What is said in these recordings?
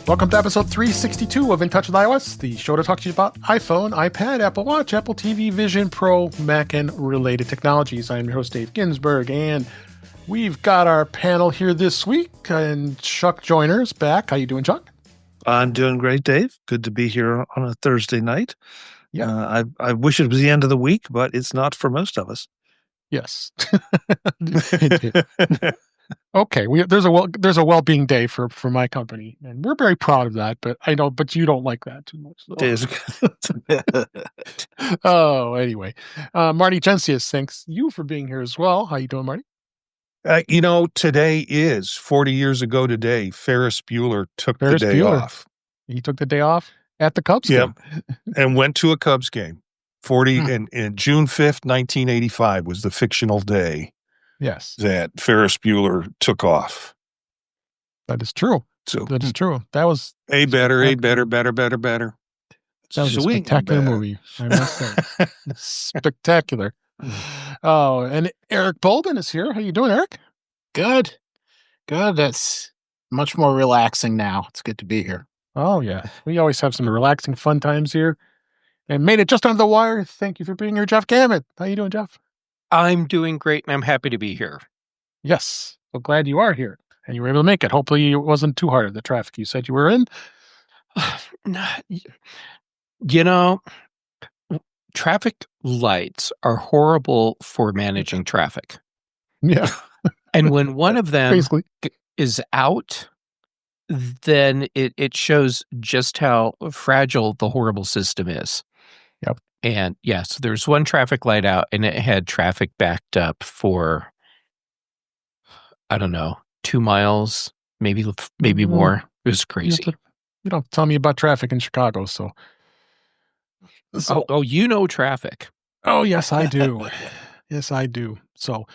Welcome to episode 362 of In Touch with iOS, the show to talk to you about iPhone, iPad, Apple Watch, Apple TV, Vision Pro, Mac, and related technologies. I'm your host, Dave Ginsburg, and we've got our panel here this week, and Chuck Joyner's back. How you doing, Chuck? I'm doing great, Dave. Good to be here on a Thursday night. Yeah. I wish it was the end of the week, but it's not for most of us. Yes. Okay, there's a well-being day for my company, and we're very proud of that. But I know, but you don't like that too much. So. Oh, anyway, Marty Jencius, thanks you for being here as well. How you doing, Marty? Today is 40 years ago today. Ferris Bueller took the day off. He took the day off at the Cubs game, and went to a Cubs game. And June 5th, 1985 was the fictional day. Yes, that Ferris Bueller took off. That is true. So that is true. That was better. That was a spectacular movie, I must say. Spectacular. Oh, and Eric Bolden is here. How you doing, Eric? Good. That's much more relaxing now. It's good to be here. Oh, yeah. We always have some relaxing, fun times here. And made it just under the wire. Thank you for being here, Jeff Gamet. How you doing, Jeff? I'm doing great, and I'm happy to be here. Yes. Well, glad you are here, and you were able to make it. Hopefully it wasn't too hard, the traffic you said you were in. Traffic lights are horrible for managing traffic. Yeah. And when one of them is out, then it shows just how fragile the horrible system is. Yep. And yes, there's one traffic light out, and it had traffic backed up for, I don't know, 2 miles, maybe more. It was crazy. You don't tell me about traffic in Chicago, so. Oh, you know traffic. Oh, yes, I do. Yes, I do. So,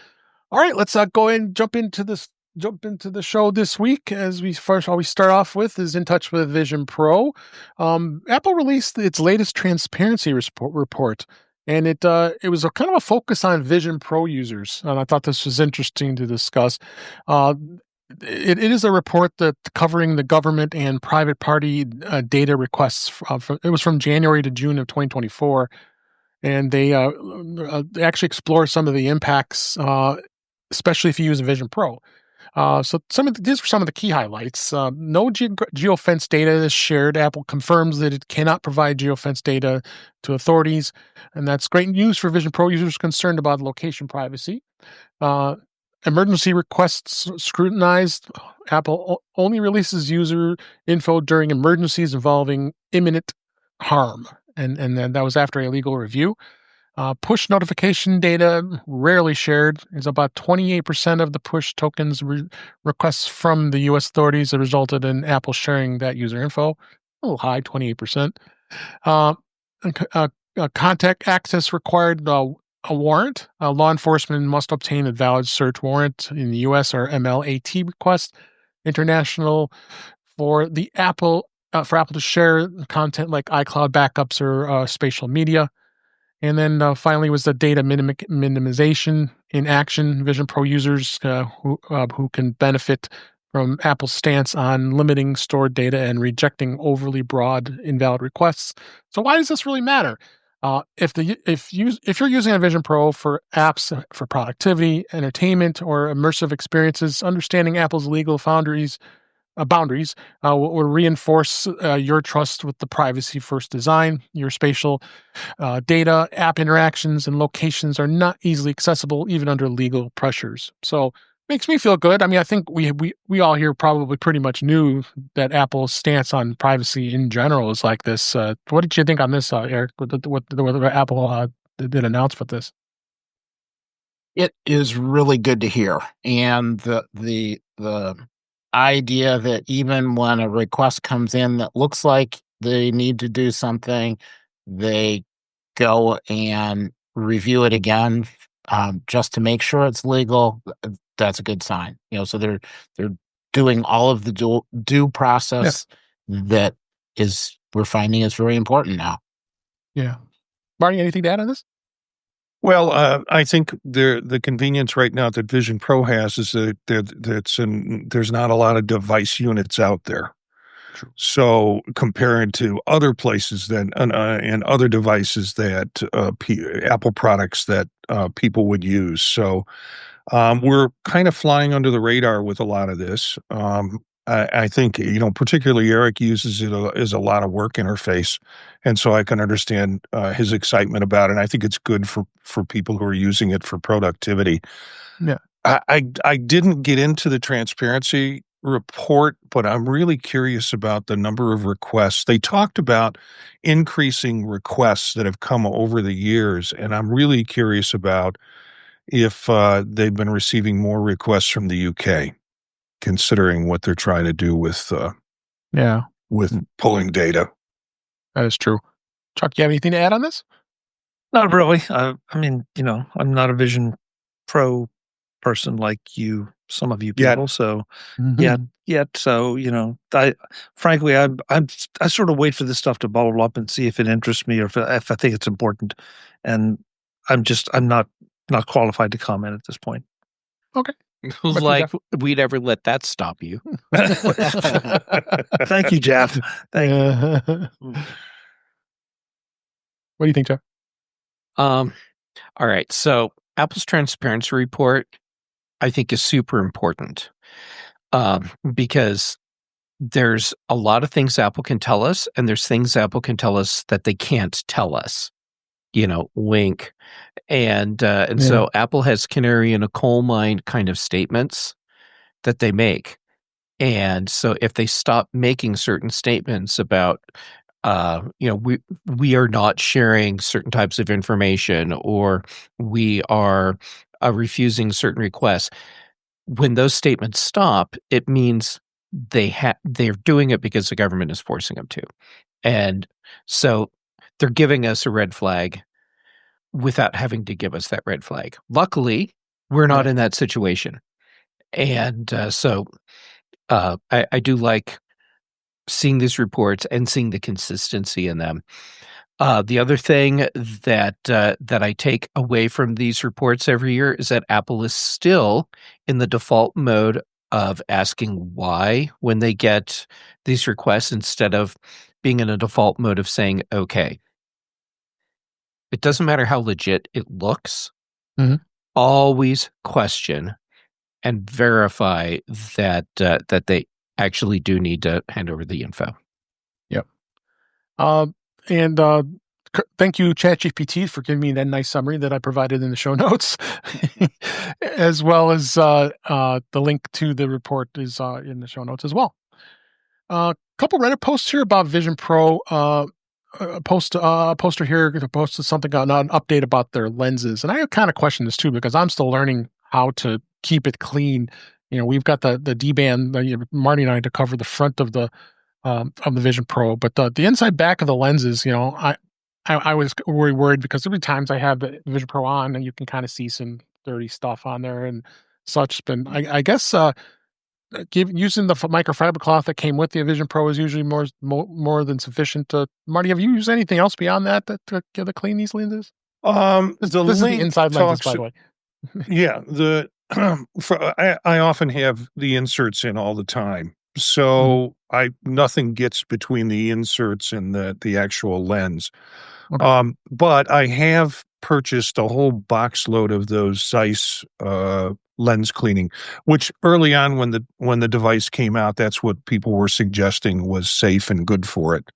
all right, let's go and jump into the show this week. As we first always start off with is In Touch with Vision Pro. Apple released its latest transparency report, and it was a kind of a focus on Vision Pro users, and I thought this was interesting to discuss. It is a report that covering the government and private party data requests. It was from January to June of 2024, and they actually explore some of the impacts, especially if you use Vision Pro. So these are some of the key highlights. No geofence data is shared. Apple confirms that it cannot provide geofence data to authorities, and that's great news for Vision Pro users concerned about location privacy. Emergency requests scrutinized. Apple only releases user info during emergencies involving imminent harm, and then that was after a legal review. Push notification data rarely shared. Is about 28% of the push tokens requests from the U.S. authorities that resulted in Apple sharing that user info. A little high, 28%. Contact access required a warrant. Law enforcement must obtain a valid search warrant in the U.S. or MLAT request. International for Apple to share content like iCloud backups or spatial media. And then finally was the data minimization in action. Vision Pro users who can benefit from Apple's stance on limiting stored data and rejecting overly broad, invalid requests. So why does this really matter? If you're using a Vision Pro for apps for productivity, entertainment, or immersive experiences, understanding Apple's legal boundaries will reinforce your trust with the privacy-first design. Your spatial data, app interactions, and locations are not easily accessible, even under legal pressures. So makes me feel good. I mean, I think we all here probably pretty much knew that Apple's stance on privacy in general is like this. What did you think on this, Eric? What Apple did announce with this? It is really good to hear, and the idea that even when a request comes in that looks like they need to do something, they go and review it again just to make sure it's legal. That's a good sign. So they're doing all of the due process that we're finding is very important now. Yeah. Marty, anything to add on this? Well, I think the convenience right now that Vision Pro has is that there's not a lot of device units out there. True. So comparing to other places and other devices that Apple products that people would use. So we're kind of flying under the radar with a lot of this. I think, particularly Eric uses it as a lot of work interface. And so I can understand his excitement about it. And I think it's good for people who are using it for productivity. Yeah. I didn't get into the transparency report, but I'm really curious about the number of requests. They talked about increasing requests that have come over the years. And I'm really curious about if they've been receiving more requests from the UK, considering what they're trying to do with pulling data. That is true. Chuck, you have anything to add on this? Not really. I mean, I'm not a Vision Pro person like some of you people. So yet. So, frankly, I sort of wait for this stuff to bubble up and see if it interests me or if I think it's important. And I'm not qualified to comment at this point. Okay. Like we'd ever let that stop you. Thank you, Jeff. Thank you. What do you think, Jeff? All right. So Apple's transparency report, I think, is super important because there's a lot of things Apple can tell us, and there's things Apple can tell us that they can't tell us. Wink. And so Apple has canary in a coal mine kind of statements that they make. And so if they stop making certain statements about, we are not sharing certain types of information, or we are refusing certain requests, when those statements stop, it means they're doing it because the government is forcing them to. And so they're giving us a red flag without having to give us that red flag. Luckily, we're not in that situation. And so I do like seeing these reports and seeing the consistency in them. The other thing that I take away from these reports every year is that Apple is still in the default mode of asking why when they get these requests, instead of being in a default mode of saying, okay. It doesn't matter how legit it looks. Mm-hmm. Always question and verify that they actually do need to hand over the info. Yep. And thank you, ChatGPT, for giving me that nice summary that I provided in the show notes, as well as the link to the report is in the show notes as well. A couple Reddit posts here about Vision Pro. Poster here posted something on an update about their lenses, and I kind of question this too because I'm still learning how to keep it clean. We've got the D-band, Marty and I, to cover the front of the Vision Pro, but the inside back of the lenses, I was worried because every times I have the Vision Pro on, and you can kind of see some dirty stuff on there and such. But I guess using the microfiber cloth that came with the Vision Pro is usually more than sufficient. Marty, have you used anything else beyond that to clean these lenses? This is the inside lenses, by the way. Yeah, I often have the inserts in all the time, so nothing gets between the inserts and the actual lens. Okay. But I have purchased a whole box load of those Zeiss lens cleaning, which early on when the device came out, that's what people were suggesting was safe and good for it.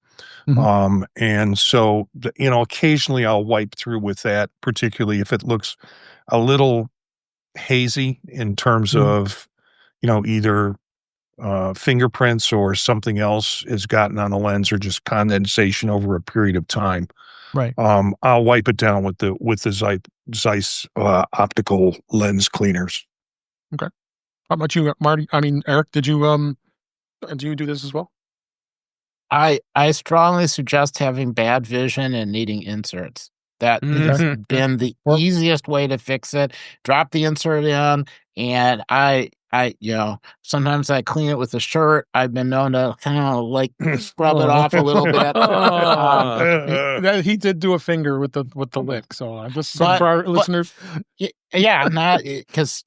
Mm-hmm. And so, occasionally I'll wipe through with that, particularly if it looks a little hazy in terms of, either fingerprints or something else has gotten on the lens, or just condensation over a period of time. Right. I'll wipe it down with the Zeiss optical lens cleaners. Okay. How about you, Marty? I mean, Eric, do you do this as well? I strongly suggest having bad vision and needing inserts. That has been the easiest way to fix it. Drop the insert in, and I sometimes I clean it with a shirt. I've been known to kind of scrub it off a little bit. He did do a finger with the lick, so just for our listeners. Yeah, not because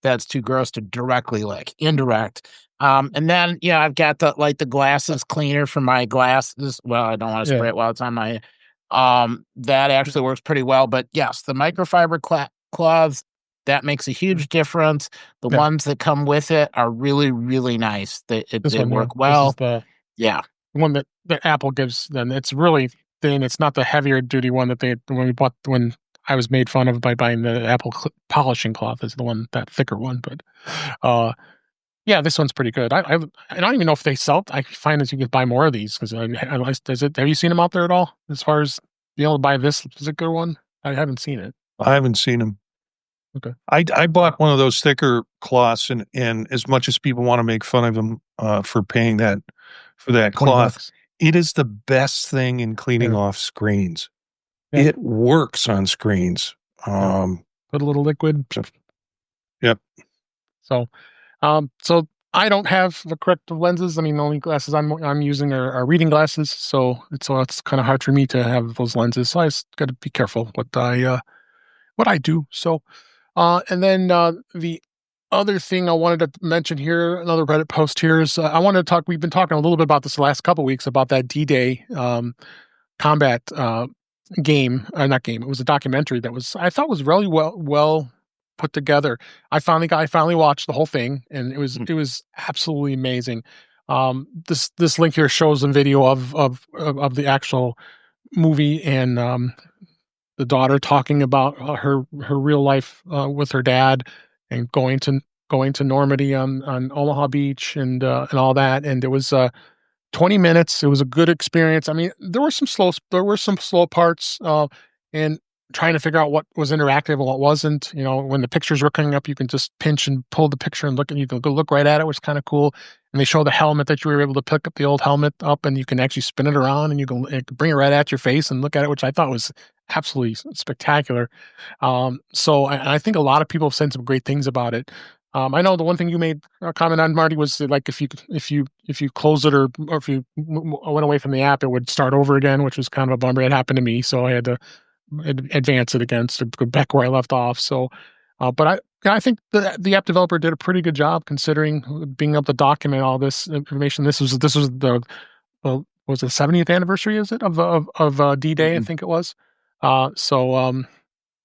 that's too gross to directly lick. Indirect. And then I've got the glasses cleaner for my glasses. Well, I don't want to spray it while it's on my. That actually works pretty well. But yes, the microfiber cloths, that makes a huge difference. The ones that come with it are really, really nice. They work well. This is the one that Apple gives. Then it's really thin. It's not the heavier duty one that when I was made fun of by buying the Apple polishing cloth is the one, that thicker one. But yeah, this one's pretty good. I don't even know if they sell. I find that you can buy more of these because have you seen them out there at all? As far as being able to buy this particular one, I haven't seen it. I haven't seen them. Okay. I bought one of those thicker cloths, and as much as people want to make fun of them for paying for that cloth, it is the best thing in cleaning off screens. Yeah. It works on screens. Put a little liquid. Yep. So I don't have the corrective lenses. I mean, the only glasses I'm using are reading glasses. So it's kind of hard for me to have those lenses. So I just got to be careful what I do. So, and then the other thing I wanted to mention here, another Reddit post here is I wanted to talk. We've been talking a little bit about this the last couple of weeks about that D-Day combat game. Not game. It was a documentary that I thought was really well put together. I finally watched the whole thing, and it was absolutely amazing. This link here shows a video of the actual movie and the daughter talking about her real life with her dad and going to Normandy on Omaha Beach and all that. And it was 20 minutes. It was a good experience. I mean, there were some slow parts and trying to figure out what was interactive and what wasn't. When the pictures were coming up, you can just pinch and pull the picture and look, and you can go look right at it, which is kind of cool. And they show the helmet that you were able to pick up the old helmet up, and you can actually spin it around, and you can bring it right at your face and look at it, which I thought was absolutely spectacular. So I think a lot of people have said some great things about it. I know the one thing you made a comment on, Marty, was like if you close it or if you went away from the app, it would start over again, which was kind of a bummer. It happened to me, so I had to advance it again to go back where I left off. So, but I think the app developer did a pretty good job considering being able to document all this information. This was the was the 70th anniversary, is it, of D-Day? I think it was. So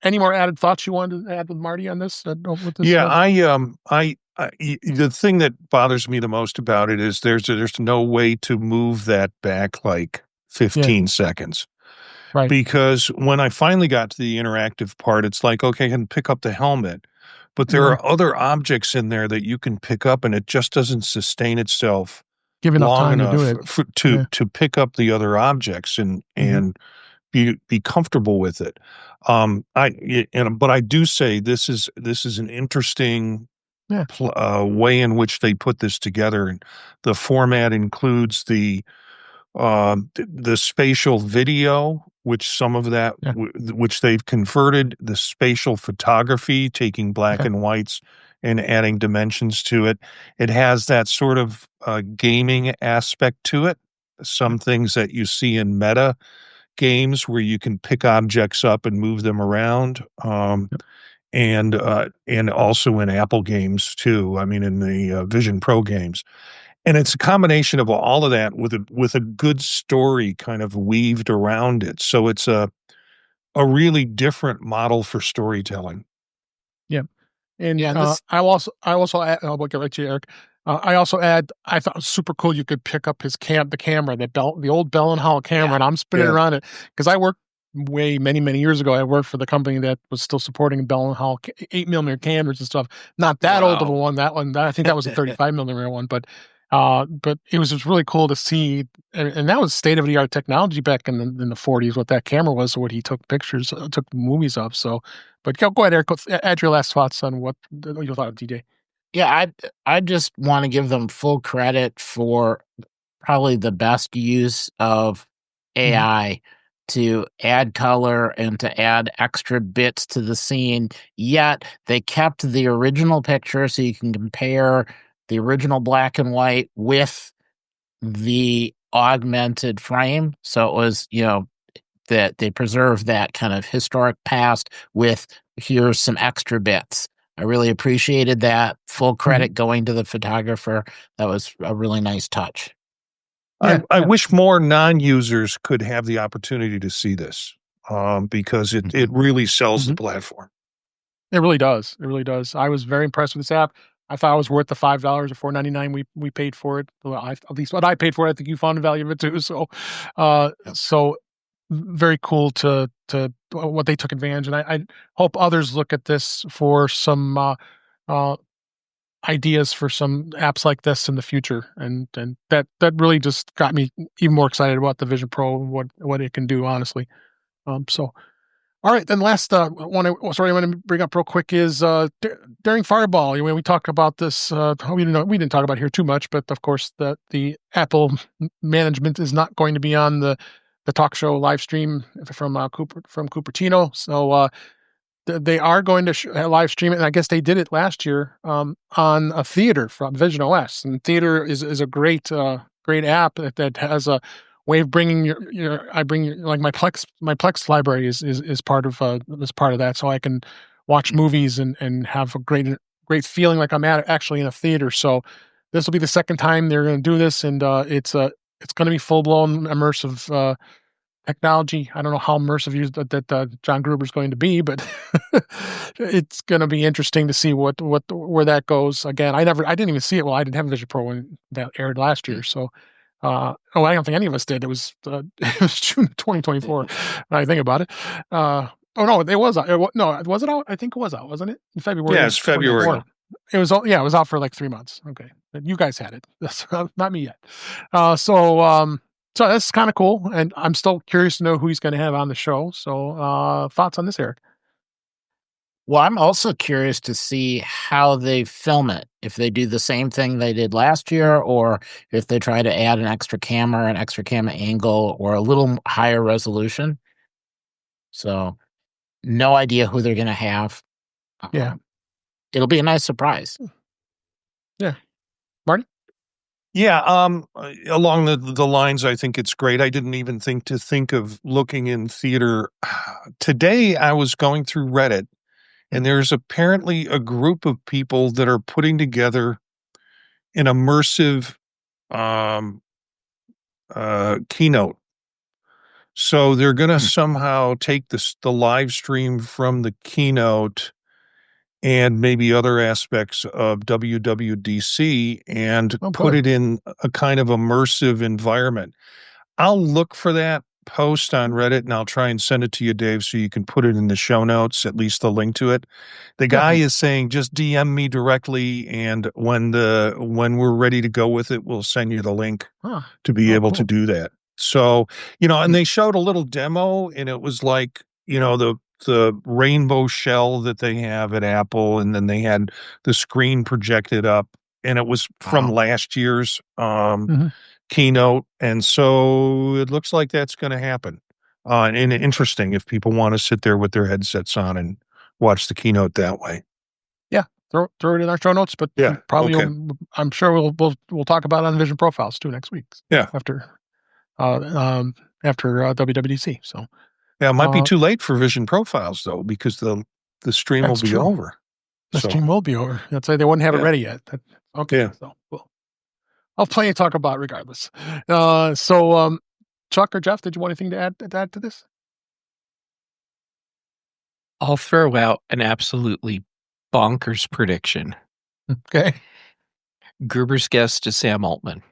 any more added thoughts you wanted to add with Marty on this? With this the thing that bothers me the most about it is there's no way to move that back like 15 seconds. Right. Because when I finally got to the interactive part, it's like, okay, I can pick up the helmet, but there are other objects in there that you can pick up, and it just doesn't sustain itself long enough to pick up the other objects and be comfortable with it. But I do say this is an interesting way in which they put this together, and the format includes the spatial video, which some of that which they've converted, the spatial photography, taking black and whites and adding dimensions to it. It has that sort of gaming aspect to it. Some things that you see in meta games where you can pick objects up and move them around, and also in Apple games too. I mean, in the Vision Pro games. And it's a combination of all of that with a good story kind of weaved around it. So it's a really different model for storytelling. Yeah. And I also add, I'll get right to you, Eric. I also add, I thought it was super cool. You could pick up the camera, the old Bell & Howell camera, and I'm spinning around it because I worked many years ago. I worked for the company that was still supporting Bell & Howell 8mm cameras and stuff. Not that old of a one. That one, I think that was a 35mm one, but it was just really cool to see, and that was state of the art technology back in the 40s. What that camera was, what he took movies of. So, but go ahead, Eric. Add your last thoughts on what you thought of D-Day. Yeah, I just want to give them full credit for probably the best use of AI to add color and to add extra bits to the scene. Yet they kept the original picture, so you can compare the original black and white with the augmented frame. So it was, that they preserved that kind of historic past with here's some extra bits. I really appreciated that. Full credit going to the photographer. That was a really nice touch. I wish more non-users could have the opportunity to see this, because it really sells the platform. It really does. It really does. I was very impressed with this app. I thought it was worth the $5 or $4.99 we paid for it. Well, at least what I paid for it. I think you found the value of it too. So, so very cool to what they took advantage. And I hope others look at this for some ideas for some apps like this in the future. And that really just got me even more excited about the Vision Pro and what it can do, honestly. So. All right, then last one I want to bring up real quick is during Fireball. When we talk about this, we didn't talk about it here too much, but of course the Apple management is not going to be on the talk show live stream from Cupertino. So they are going to live stream it, and I guess they did it last year on a Theater from Vision OS. And Theater is a great app that has a way of bringing like my Plex library is part of that, so I can watch movies and have a great feeling like I'm actually in a theater. So this will be the second time they're going to do this, and it's going to be full blown immersive technology. I don't know how immersive that John Gruber's going to be, but it's going to be interesting to see where that goes. Again, I didn't even see it. Well, I didn't have a Vision Pro when that aired last year, so. I don't think any of us did. It was June 2024. When I think about it. Oh no, it was out. Was it out? I think it was out, wasn't it? In February. Yeah, it's February. It was. Yeah, it was out for like 3 months. Okay, you guys had it. That's not me yet. So that's kind of cool, and I'm still curious to know who he's going to have on the show. So thoughts on this, Eric? Well, I'm also curious to see how they film it. If they do the same thing they did last year, or if they try to add an extra camera angle, or a little higher resolution. So, no idea who they're going to have. Yeah. It'll be a nice surprise. Yeah. Marty? Yeah, along the lines, I think it's great. I didn't even think of looking in theater. Today, I was going through Reddit, and there's apparently a group of people that are putting together an immersive keynote. So they're going to somehow take the live stream from the keynote and maybe other aspects of WWDC and put it in a kind of immersive environment. I'll look for that post on Reddit, and I'll try and send it to you, Dave, so you can put it in the show notes, at least the link to it. The guy is saying, just DM me directly, and when we're ready to go with it, we'll send you the link to be able to do that. So, and they showed a little demo, and it was like, the rainbow shell that they have at Apple, and then they had the screen projected up, and it was from last year's keynote, and so it looks like that's going to happen. And interesting if people want to sit there with their headsets on and watch the keynote that way. Yeah, throw it in our show notes, but I'm sure we'll talk about it on Vision Profiles too next week. Yeah, after WWDC. So yeah, it might be too late for Vision Profiles though, because the stream will be over. The stream will be over. That's why they wouldn't have it ready yet. So I'll plenty to talk about regardless. So Chuck or Jeff, did you want anything to add to this? I'll throw out an absolutely bonkers prediction. Okay. Gruber's guest is Sam Altman.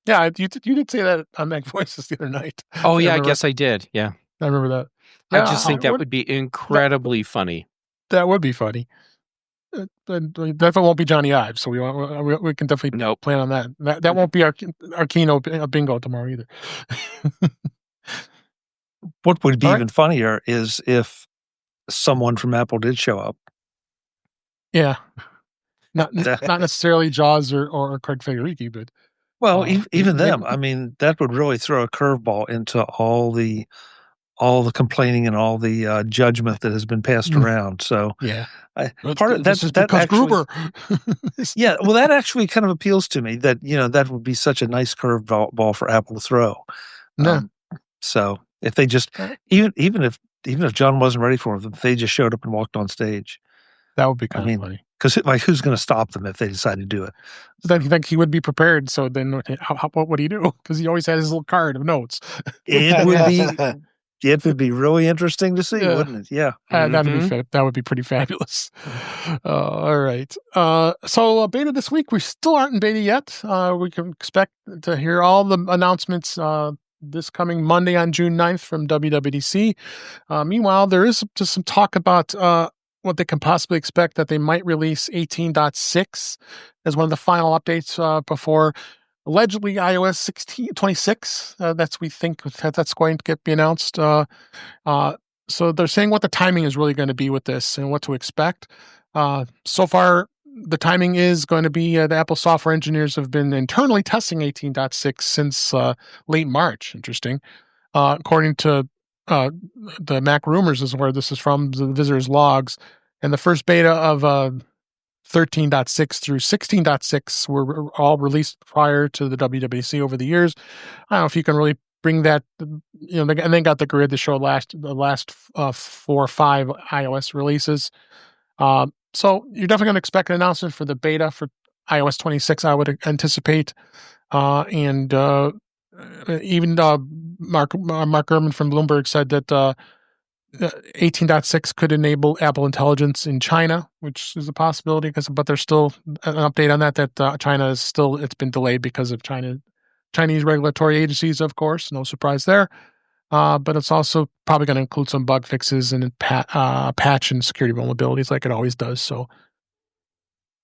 Yeah, you did say that on Mac Voices the other night. Oh, yeah, I guess I did. Yeah. I remember that. Yeah, I just think that would be incredibly funny. That would be funny. Definitely won't be Johnny Ives, so we can definitely plan on that. That won't be our keynote bingo tomorrow either. What would be even funnier is if someone from Apple did show up. Yeah, not necessarily Jaws or Craig Federighi, but even them. I mean, that would really throw a curveball into all the complaining and all the judgment that has been passed around. So yeah, part of that because Gruber. Yeah, well, that actually kind of appeals to me. That that would be such a nice curveball for Apple to throw. No. So if they just even if John wasn't ready for them, if they just showed up and walked on stage, That would be kind of funny. Because who's going to stop them if they decide to do it? Then you think he would be prepared. So then, what would he do? Because he always had his little card of notes. It would be really interesting to see, wouldn't it? Yeah, that would be pretty fabulous. All right. So beta this week. We still aren't in beta yet. We can expect to hear all the announcements this coming Monday on June 9th from WWDC. Meanwhile, there is just some talk about what they can possibly expect, that they might release 18.6 as one of the final updates before allegedly iOS 26. We think that's going to be announced. So they're saying what the timing is really going to be with this and what to expect. So far, the timing is going to be the Apple software engineers have been internally testing 18.6 since late March. Interesting. According to the Mac Rumors is where this is from, the visitors logs. And the first beta of 13.6 through 16.6 were all released prior to the WWDC over the years. I don't know if you can really bring that, and they got the grid to show the last 4 or 5 iOS releases. So you're definitely going to expect an announcement for the beta for iOS 26, I would anticipate. And even Mark Gurman from Bloomberg said that 18.6 could enable Apple Intelligence in China, which is a possibility. But there's still an update on that China is still, it's been delayed because of Chinese regulatory agencies, of course. No surprise there. But it's also probably going to include some bug fixes and patch and security vulnerabilities like it always does. So,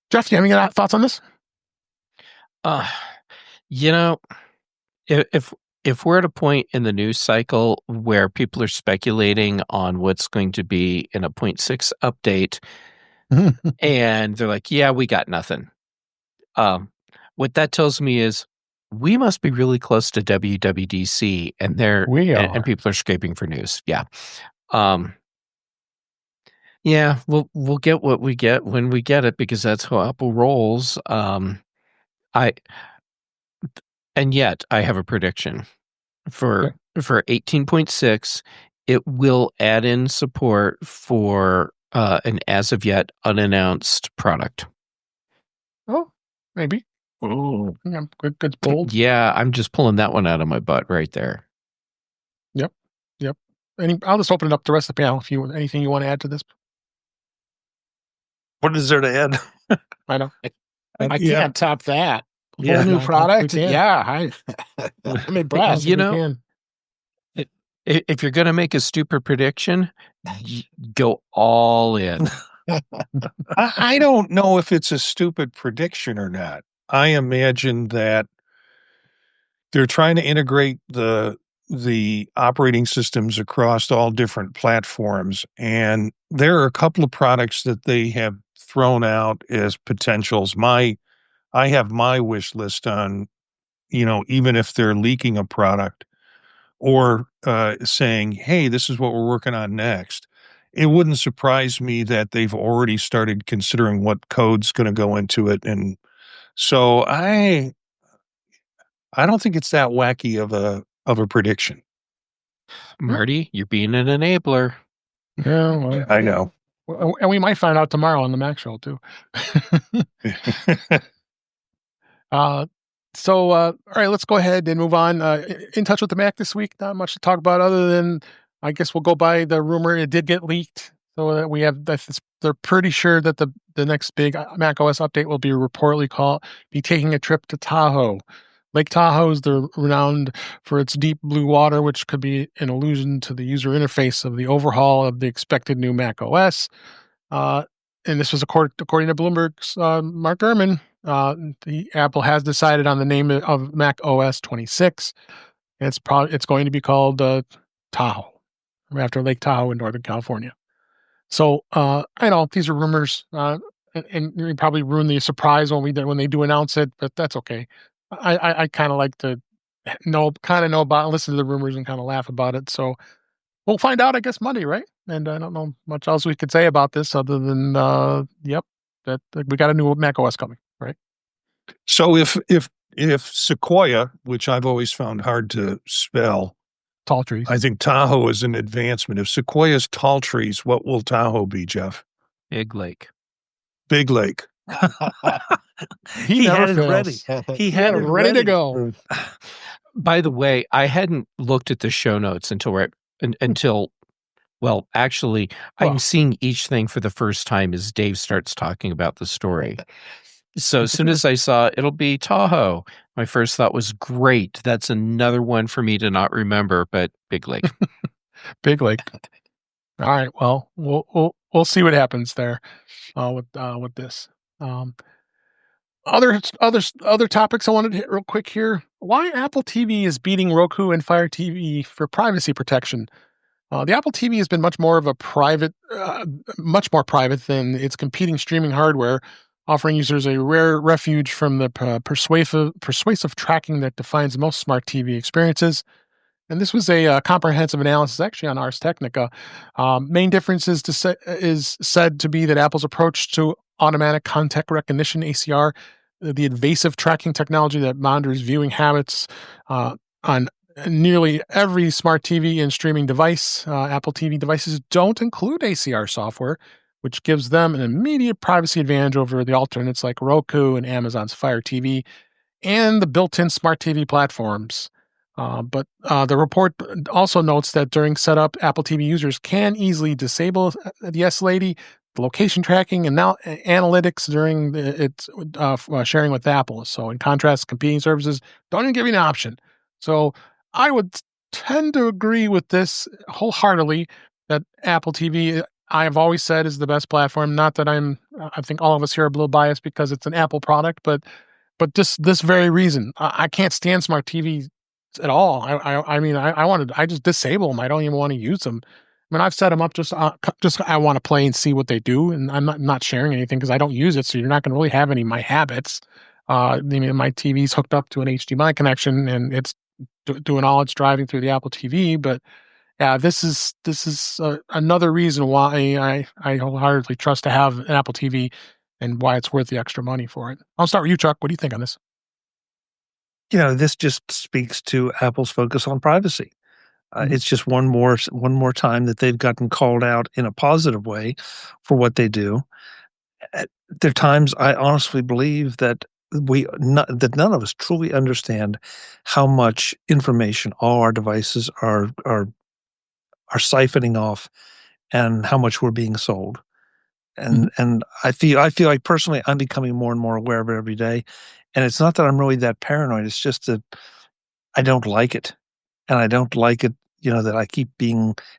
Jeff, do you have any thoughts on this? If we're at a point in the news cycle where people are speculating on what's going to be in a 0.6 update, and they're like, yeah, we got nothing. What that tells me is we must be really close to WWDC, and and people are scraping for news. Yeah. Yeah, we'll get what we get when we get it, because that's how Apple rolls. And yet I have a prediction for 18.6. It will add in support for an as of yet unannounced product. Oh, maybe. Oh, yeah, good bold. Yeah, I'm just pulling that one out of my butt right there. Yep. I'll just open it up to the rest of the panel if anything you want to add to this. What is there to add? I know. I can't top that. Yeah, new product. Yeah, I'm impressed. If you're going to make a stupid prediction, go all in. I don't know if it's a stupid prediction or not. I imagine that they're trying to integrate the operating systems across all different platforms, and there are a couple of products that they have thrown out as potentials. I have my wish list on, even if they're leaking a product or saying, hey, this is what we're working on next. It wouldn't surprise me that they've already started considering what code's going to go into it. And so I don't think it's that wacky of a prediction. Marty, you're being an enabler. Yeah, well, I know. And we might find out tomorrow on the Mac Show too. All right, let's go ahead and move on. In touch with the Mac this week. Not much to talk about other than, I guess we'll go by the rumor it did get leaked. So that we have, they're pretty sure that the next big macOS update will be reportedly be taking a trip to Tahoe. Lake Tahoe is renowned for its deep blue water, which could be an allusion to the user interface of the overhaul of the expected new macOS. And this was according to Bloomberg's Mark Gurman. Apple has decided on the name of macOS 26. And it's going to be called Tahoe, after Lake Tahoe in Northern California. So I know these are rumors, and we probably ruin the surprise when they do announce it, but that's okay. I kind of like to know about, listen to the rumors and kind of laugh about it. So we'll find out, I guess, Monday, right? And I don't know much else we could say about this other than, that we got a new macOS coming, right? So if Sequoia, which I've always found hard to spell, tall trees, I think Tahoe is an advancement. If Sequoia's tall trees, what will Tahoe be, Jeff? Big lake. Big Lake. He never had it fails. ready. He had it ready to go. By the way, I hadn't looked at the show notes until well, actually, I'm seeing each thing for the first time as Dave starts talking about the story. So as soon as I saw it'll be Tahoe, my first thought was great. That's another one for me to not remember, but Big Lake. Big Lake. All right. Well, we'll see what happens there with this. Other topics I wanted to hit real quick here. Why Apple TV is beating Roku and Fire TV for privacy protection. The Apple TV has been much more private than its competing streaming hardware, offering users a rare refuge from the persuasive tracking that defines most smart TV experiences. And this was a comprehensive analysis, actually, on Ars Technica. Main difference is said to be that Apple's approach to automatic contact recognition (ACR), the invasive tracking technology that monitors viewing habits on nearly every smart TV and streaming device. Apple TV devices don't include ACR software, which gives them an immediate privacy advantage over the alternates like Roku and Amazon's Fire TV and the built-in smart TV platforms. But the report also notes that during setup, Apple TV users can easily disable the S-Lady, the location tracking, and now analytics during its sharing with Apple. So in contrast, competing services don't even give you an option. So I would tend to agree with this wholeheartedly that Apple TV, I have always said, is the best platform. Not that I think all of us here are a little biased because it's an Apple product, but this very reason. I can't stand smart TV at all. I just disable them. I don't even want to use them. I mean, I've set them up just I want to play and see what they do, and I'm not sharing anything because I don't use it. So you're not going to really have any of my habits. My TV's hooked up to an HDMI connection, and it's doing all its driving through the Apple TV. But yeah, this is another reason why I wholeheartedly trust to have an Apple TV, and why it's worth the extra money for it. I'll start with you, Chuck. What do you think on this? This just speaks to Apple's focus on privacy. It's just one more time that they've gotten called out in a positive way for what they do. There are times I honestly believe that none of us truly understand how much information all our devices are siphoning off, and how much we're being sold. And I feel like personally I'm becoming more and more aware of it every day. And it's not that I'm really that paranoid. It's just that I don't like it. And I don't like it, that I keep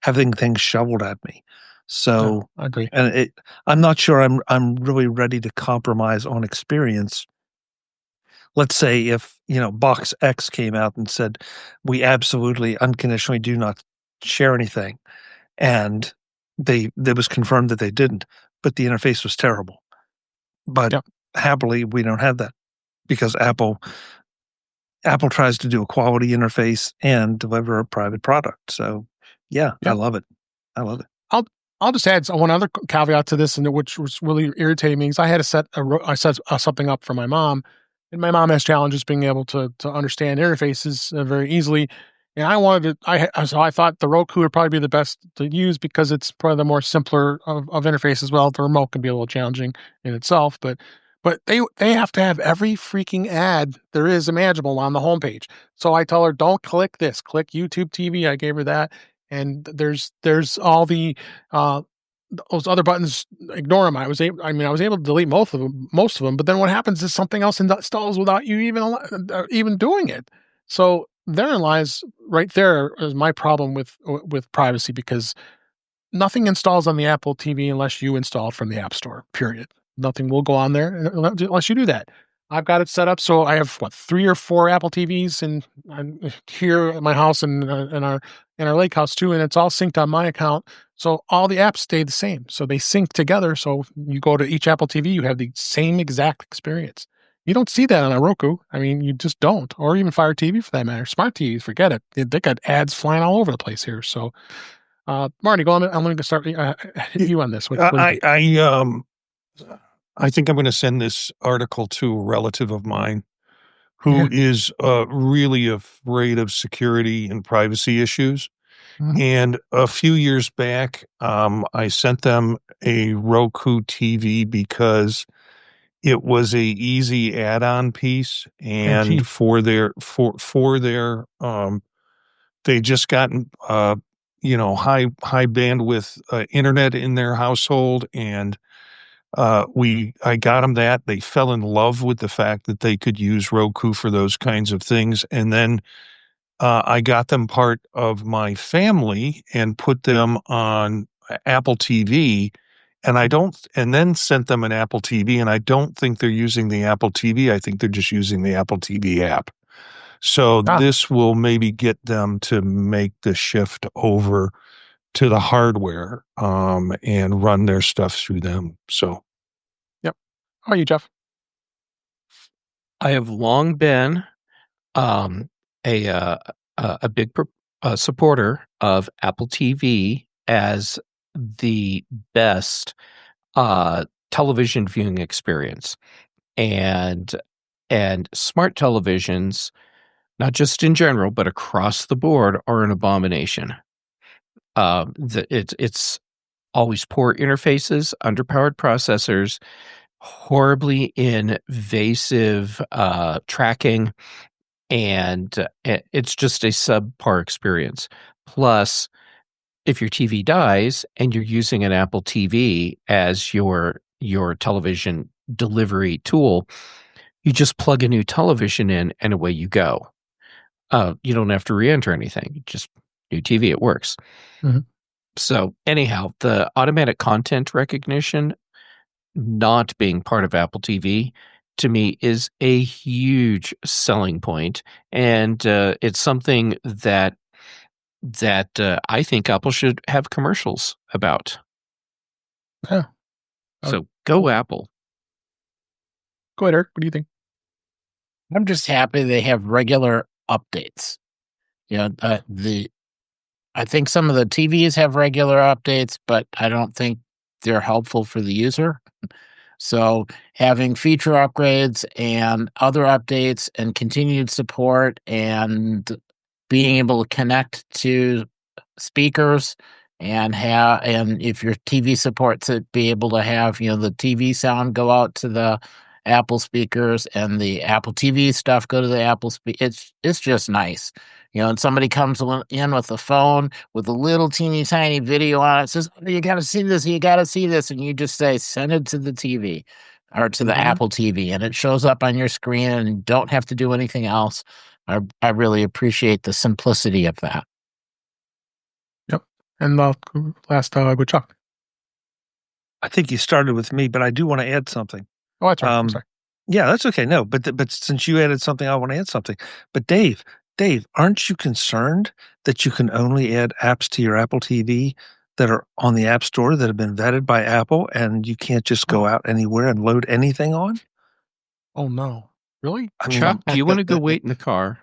having things shoveled at me. So I agree. And I'm not sure I'm really ready to compromise on experience. Let's say if, Box X came out and said, we absolutely unconditionally do not share anything. And it was confirmed that they didn't, but the interface was terrible. But happily, we don't have that because Apple tries to do a quality interface and deliver a private product. So, I love it. I love it. I'll just add one other caveat to this, and which was really irritating me, because I had to set something up for my mom, and my mom has challenges being able to understand interfaces very easily. And so I thought the Roku would probably be the best to use because it's probably the more simpler of interface as well. The remote can be a little challenging in itself, but they have to have every freaking ad there is imaginable on the homepage. So I tell her, don't click this, click YouTube TV. I gave her that. And there's all the those other buttons, ignore them. I was able to delete most of them. But then what happens is something else installs without you even doing it. So therein lies right there is my problem with privacy, because nothing installs on the Apple TV unless you install it from the App Store. Period. Nothing will go on there unless you do that. I've got it set up so I have 3 or 4 Apple TVs, and I'm here at my house and in our lake house too, and it's all synced on my account. So all the apps stay the same. So they sync together. So you go to each Apple TV, you have the same exact experience. You don't see that on a Roku. I mean, you just don't, or even Fire TV for that matter. Smart TVs, forget it. They got ads flying all over the place here. So, Marty, go on. I'm going to start hit you on this. I think I'm going to send this article to a relative of mine who is really afraid of security and privacy issues. And a few years back, I sent them a Roku TV because it was a easy add-on piece, and for their they just gotten high bandwidth internet in their household, and I got them that. They fell in love with the fact that they could use Roku for those kinds of things, and then I got them part of my family and put them on Apple TV, and then sent them an Apple TV, and I don't think they're using the Apple TV. I think they're just using the Apple TV app. So this will maybe get them to make the shift over to the hardware, and run their stuff through them. So, yep. How are you, Jeff? I have long been a big supporter of Apple TV as the best television viewing experience, and smart televisions, not just in general but across the board, are an abomination. It's always poor interfaces, underpowered processors, horribly invasive tracking, and it's just a subpar experience. Plus, if your TV dies and you're using an Apple TV as your television delivery tool, you just plug a new television in and away you go. You don't have to re-enter anything. Just new TV, it works. Mm-hmm. So anyhow, the automatic content recognition not being part of Apple TV, to me, is a huge selling point, and it's something that I think Apple should have commercials about. Yeah. So go Apple. Go ahead, Eric. What do you think? I'm just happy they have regular updates. I think some of the TVs have regular updates, but I don't think they're helpful for the user. So having feature upgrades and other updates and continued support and being able to connect to speakers and if your TV supports it, be able to have, the TV sound go out to the Apple speakers and the Apple TV stuff go to the Apple it's just nice. And somebody comes in with a phone with a little teeny tiny video on it, says, "Oh, you got to see this, you got to see this," and you just say, "Send it to the TV or to the Apple TV," and it shows up on your screen, and you don't have to do anything else. I really appreciate the simplicity of that. Yep. And last with Chuck. I think you started with me, but I do want to add something. Oh, that's right. I'm sorry. Yeah, that's okay. No, but since you added something, I want to add something. But Dave, aren't you concerned that you can only add apps to your Apple TV that are on the App Store that have been vetted by Apple, and you can't just go out anywhere and load anything on? Oh, no. Really? I mean, Chuck, do you want to go wait in the car?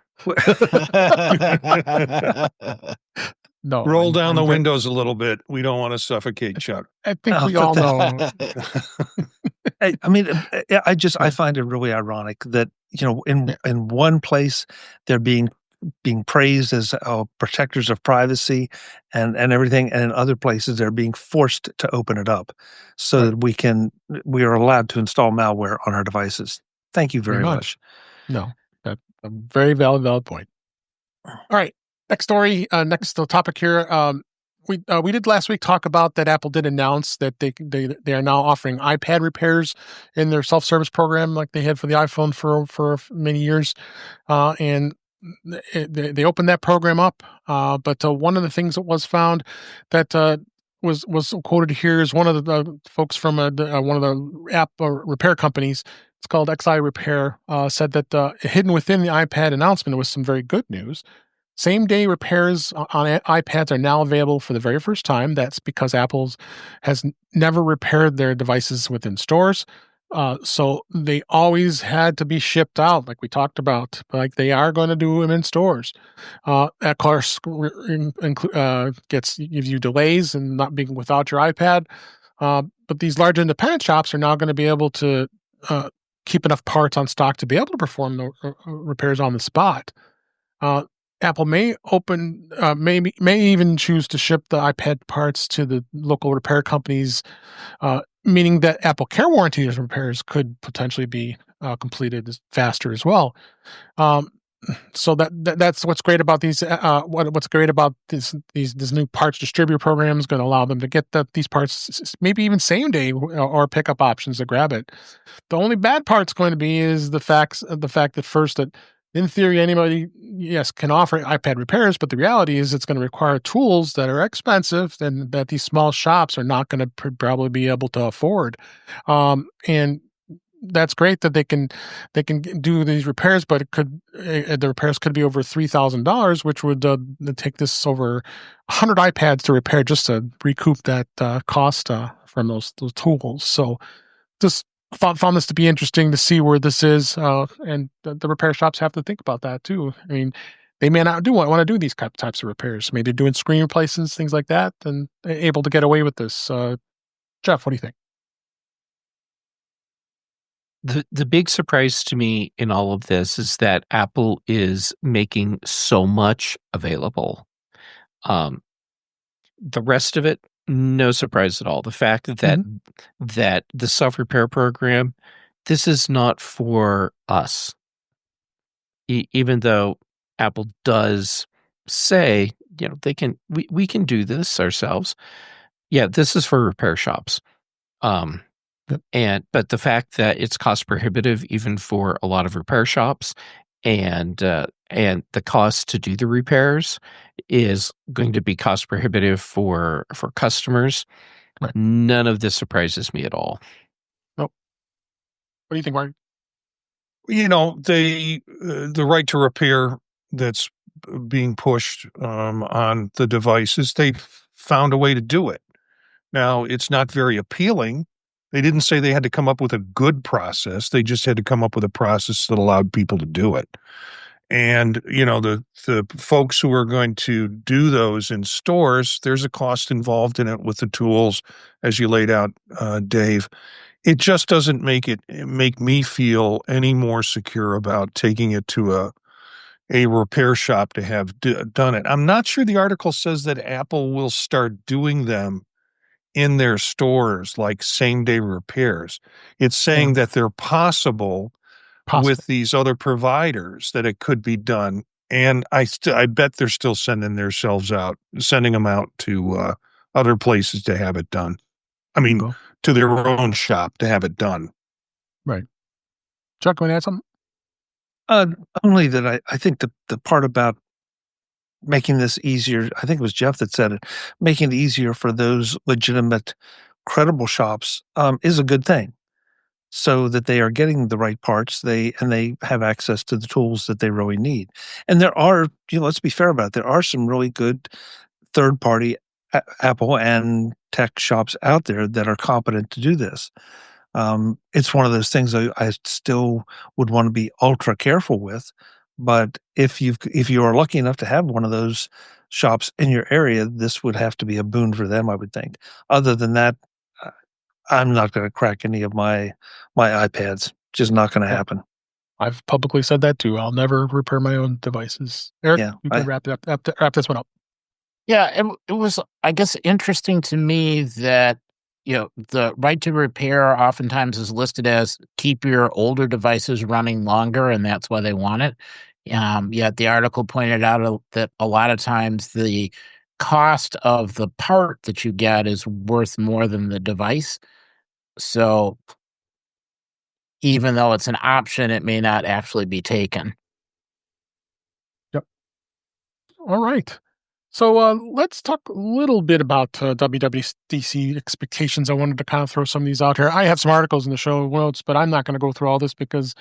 No. Roll down the windows a little bit. We don't want to suffocate Chuck. I think we all know. I mean, I find it really ironic that, in one place they're being praised as protectors of privacy and everything, and in other places they're being forced to open it up so that we are allowed to install malware on our devices. Thank you very much. No, that's a very valid point. All right, next story, next topic here. We did last week talk about that Apple did announce that they are now offering iPad repairs in their self-service program like they had for the iPhone for many years, and they opened that program up. But one of the things that was found that was quoted here is one of the folks from one of the app repair companies. It's called XI Repair. Said that hidden within the iPad announcement was some very good news. Same-day repairs on iPads are now available for the very first time. That's because Apple has never repaired their devices within stores. So they always had to be shipped out, like we talked about. Like they are going to do them in stores. Of course, gives you delays and not being without your iPad. But these large independent shops are now going to be able to keep enough parts on stock to be able to perform the repairs on the spot. Apple may may even choose to ship the iPad parts to the local repair companies, meaning that Apple Care warranty repairs could potentially be completed faster as well. Um, so that's what's great about these. What's great about this new parts distributor program is going to allow them to get these parts maybe even same day or pickup options to grab it. The only bad part's going to be is the fact that first that in theory anybody can offer iPad repairs, but the reality is it's going to require tools that are expensive and that these small shops are not going to probably be able to afford. And that's great that they can do these repairs, but the repairs could be over $3,000, which would take this over 100 iPads to repair just to recoup that cost from those tools. So just found this to be interesting to see where this is, and the repair shops have to think about that too. I mean, they may not want to do these types of repairs. Maybe doing screen replacements, things like that, and able to get away with this. Jeff, what do you think? The big surprise to me in all of this is that Apple is making so much available. The rest of it, no surprise at all. The fact that that the self-repair program, this is not for us. Even though Apple does say, we can do this ourselves. Yeah, this is for repair shops. But the fact that it's cost prohibitive even for a lot of repair shops, and the cost to do the repairs is going to be cost prohibitive for customers. Right. None of this surprises me at all. Nope. What do you think, Mark? The right to repair that's being pushed on the devices, they've found a way to do it. Now, it's not very appealing. They didn't say they had to come up with a good process. They just had to come up with a process that allowed people to do it. And, the folks who are going to do those in stores, there's a cost involved in it with the tools, as you laid out, Dave. It just doesn't make me feel any more secure about taking it to a repair shop to have done it. I'm not sure the article says that Apple will start doing them in their stores, like same-day repairs. It's saying that they're possible with these other providers, that it could be done. And I bet they're still sending them out to other places to have it done. I mean, to their own shop to have it done. Right. Chuck, want to add something? Only that I think the part about making this easier, I think it was Jeff that said it, making it easier for those legitimate, credible shops is a good thing, so that they are getting the right parts, they have access to the tools that they really need. And there are, let's be fair about it, there are some really good third-party Apple and tech shops out there that are competent to do this. It's one of those things I still would want to be ultra careful with. But if you are lucky enough to have one of those shops in your area, this would have to be a boon for them, I would think. Other than that, I'm not going to crack any of my iPads. Just not going to happen. I've publicly said that too. I'll never repair my own devices. Eric, you can wrap this one up. Yeah, it was, I guess, interesting to me that the right to repair oftentimes is listed as keep your older devices running longer, and that's why they want it. Yet the article pointed out that a lot of times the cost of the part that you get is worth more than the device. So even though it's an option, it may not actually be taken. Yep. All right. So let's talk a little bit about WWDC expectations. I wanted to kind of throw some of these out here. I have some articles in the show notes, but I'm not going to go through all this because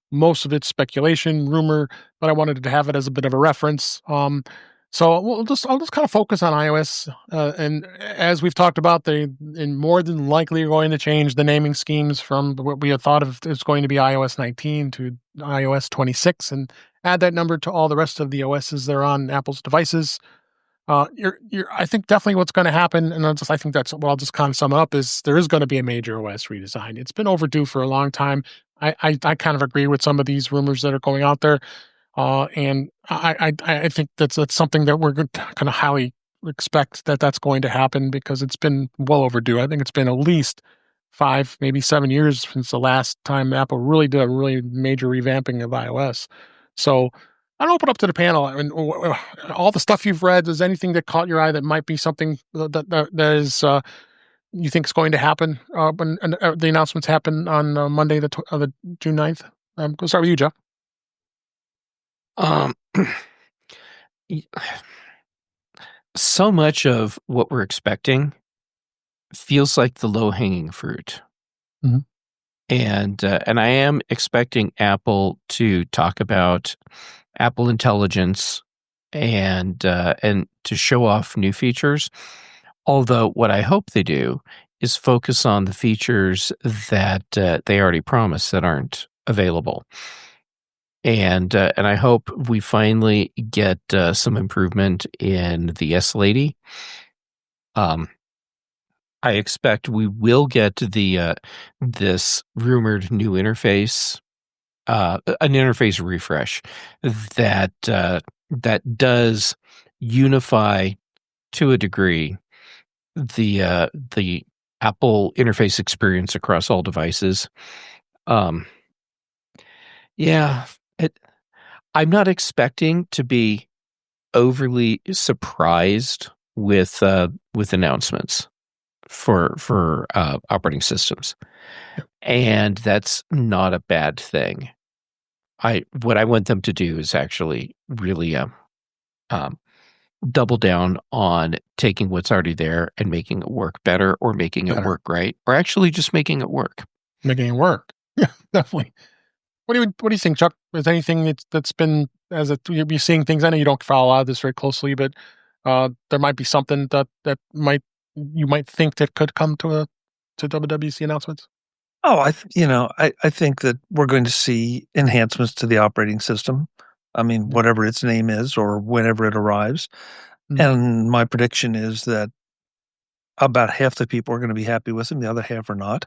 most of it's speculation, rumor, but I wanted to have it as a bit of a reference. So I'll just kind of focus on iOS. And as we've talked about, they more than likely are going to change the naming schemes from what we had thought of is going to be iOS 19 to iOS 26 and add that number to all the rest of the OSs that are on Apple's devices. I think definitely what's going to happen, and I think that's what I'll just kind of sum up, is there is going to be a major OS redesign. It's been overdue for a long time. I kind of agree with some of these rumors that are going out there. And I think that's something that we're going to kind of highly expect that's going to happen, because it's been well overdue. I think it's been at least 5, maybe 7 years since the last time Apple really did a really major revamping of iOS. So I'll open up to the panel. I mean, all the stuff you've read, is anything that caught your eye that might be something that is you think is going to happen when the announcements happen on Monday, the June 9th? We'll start with you, Jeff. So much of what we're expecting feels like the low-hanging fruit. Mhm. And I am expecting Apple to talk about Apple Intelligence and to show off new features. Although what I hope they do is focus on the features that they already promised that aren't available. And I hope we finally get some improvement in the S Lady. I expect we will get the this rumored new interface, an interface refresh that that does unify to a degree the Apple interface experience across all devices. Yeah, I'm not expecting to be overly surprised with announcements for operating systems, and that's not a bad thing. What I want them to do is actually really double down on taking what's already there and making it work better, or making it work right, or actually just making it work. Making it work. Yeah, definitely. What do you think, Chuck? Is anything that's been you're seeing things? I know you don't follow a lot of this very closely, but there might be something that you might think that could come to WWDC announcements. Oh, I think that we're going to see enhancements to the operating system. I mean, whatever its name is, or whenever it arrives. And my prediction is that about half the people are going to be happy with them, the other half are not.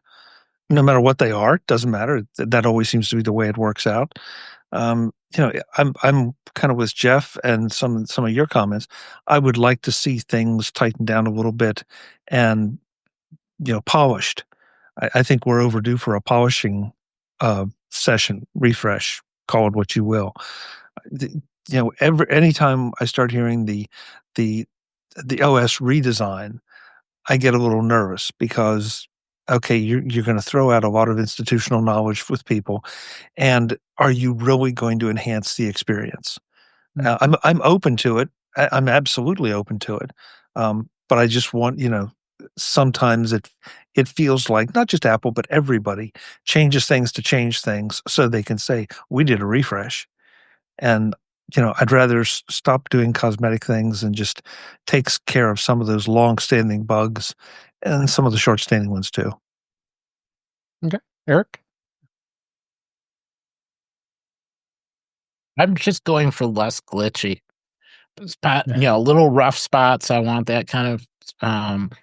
No matter what they are, it doesn't matter. That always seems to be the way it works out. I'm kind of with Jeff and some of your comments. I would like to see things tightened down a little bit and polished. I think we're overdue for a polishing session, refresh, call it what you will. Anytime I start hearing the OS redesign, I get a little nervous, because okay, you're going to throw out a lot of institutional knowledge with people, and are you really going to enhance the experience? I'm open to it. I'm absolutely open to it. But I just want, sometimes it feels like not just Apple, but everybody changes things to change things so they can say, we did a refresh. And, I'd rather stop doing cosmetic things and just takes care of some of those long-standing bugs and some of the short-standing ones too. Okay. Eric? I'm just going for less glitchy. Little rough spots. I want that kind of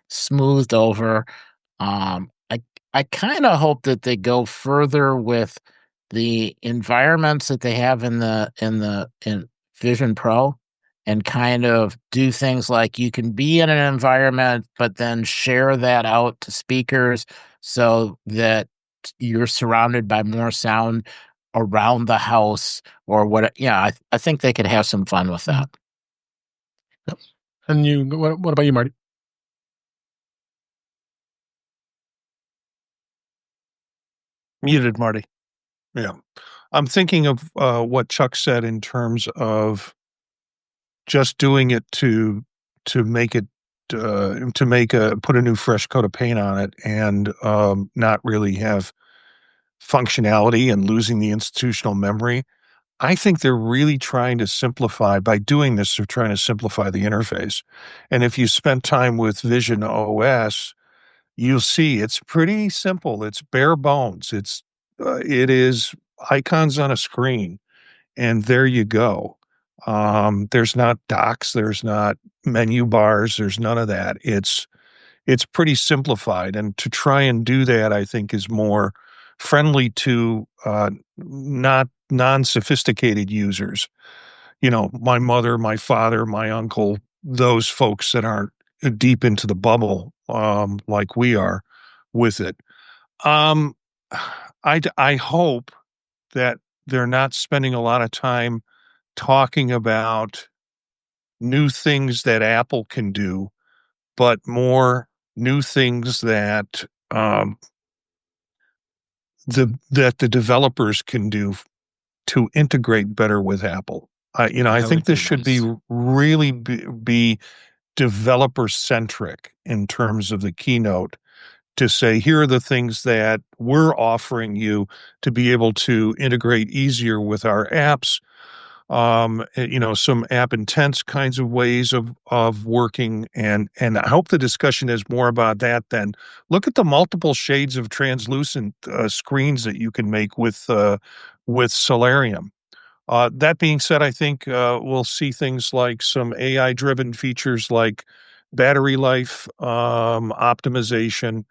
smoothed over. I kind of hope that they go further with the environments that they have in Vision Pro, and kind of do things like you can be in an environment, but then share that out to speakers so that you're surrounded by more sound around the house or what. Yeah, I think they could have some fun with that. Yep. And you, what about you, Marty? Muted, Marty. Yeah. I'm thinking of what Chuck said in terms of just doing it to make it put a new fresh coat of paint on it, and not really have functionality, and losing the institutional memory. I think they're really trying to simplify by doing this. They're trying to simplify the interface. And if you spend time with Vision OS, you'll see it's pretty simple. It's bare bones. It is icons on a screen, and there you go. There's not docks, there's not menu bars, there's none of that. It's pretty simplified, and to try and do that, I think, is more friendly to not non-sophisticated users. My mother, my father, my uncle, those folks that aren't deep into the bubble like we are with it. Um, I hope that they're not spending a lot of time talking about new things that Apple can do, but more new things that the developers can do to integrate better with Apple. I That think would be this should nice. be really be developer centric in terms of the keynote, to say, here are the things that we're offering you to be able to integrate easier with our apps. Some app intense kinds of ways of working, and I hope the discussion is more about that than look at the multiple shades of translucent screens that you can make with Solarium. That being said, I think we'll see things like some AI driven features like battery life optimization,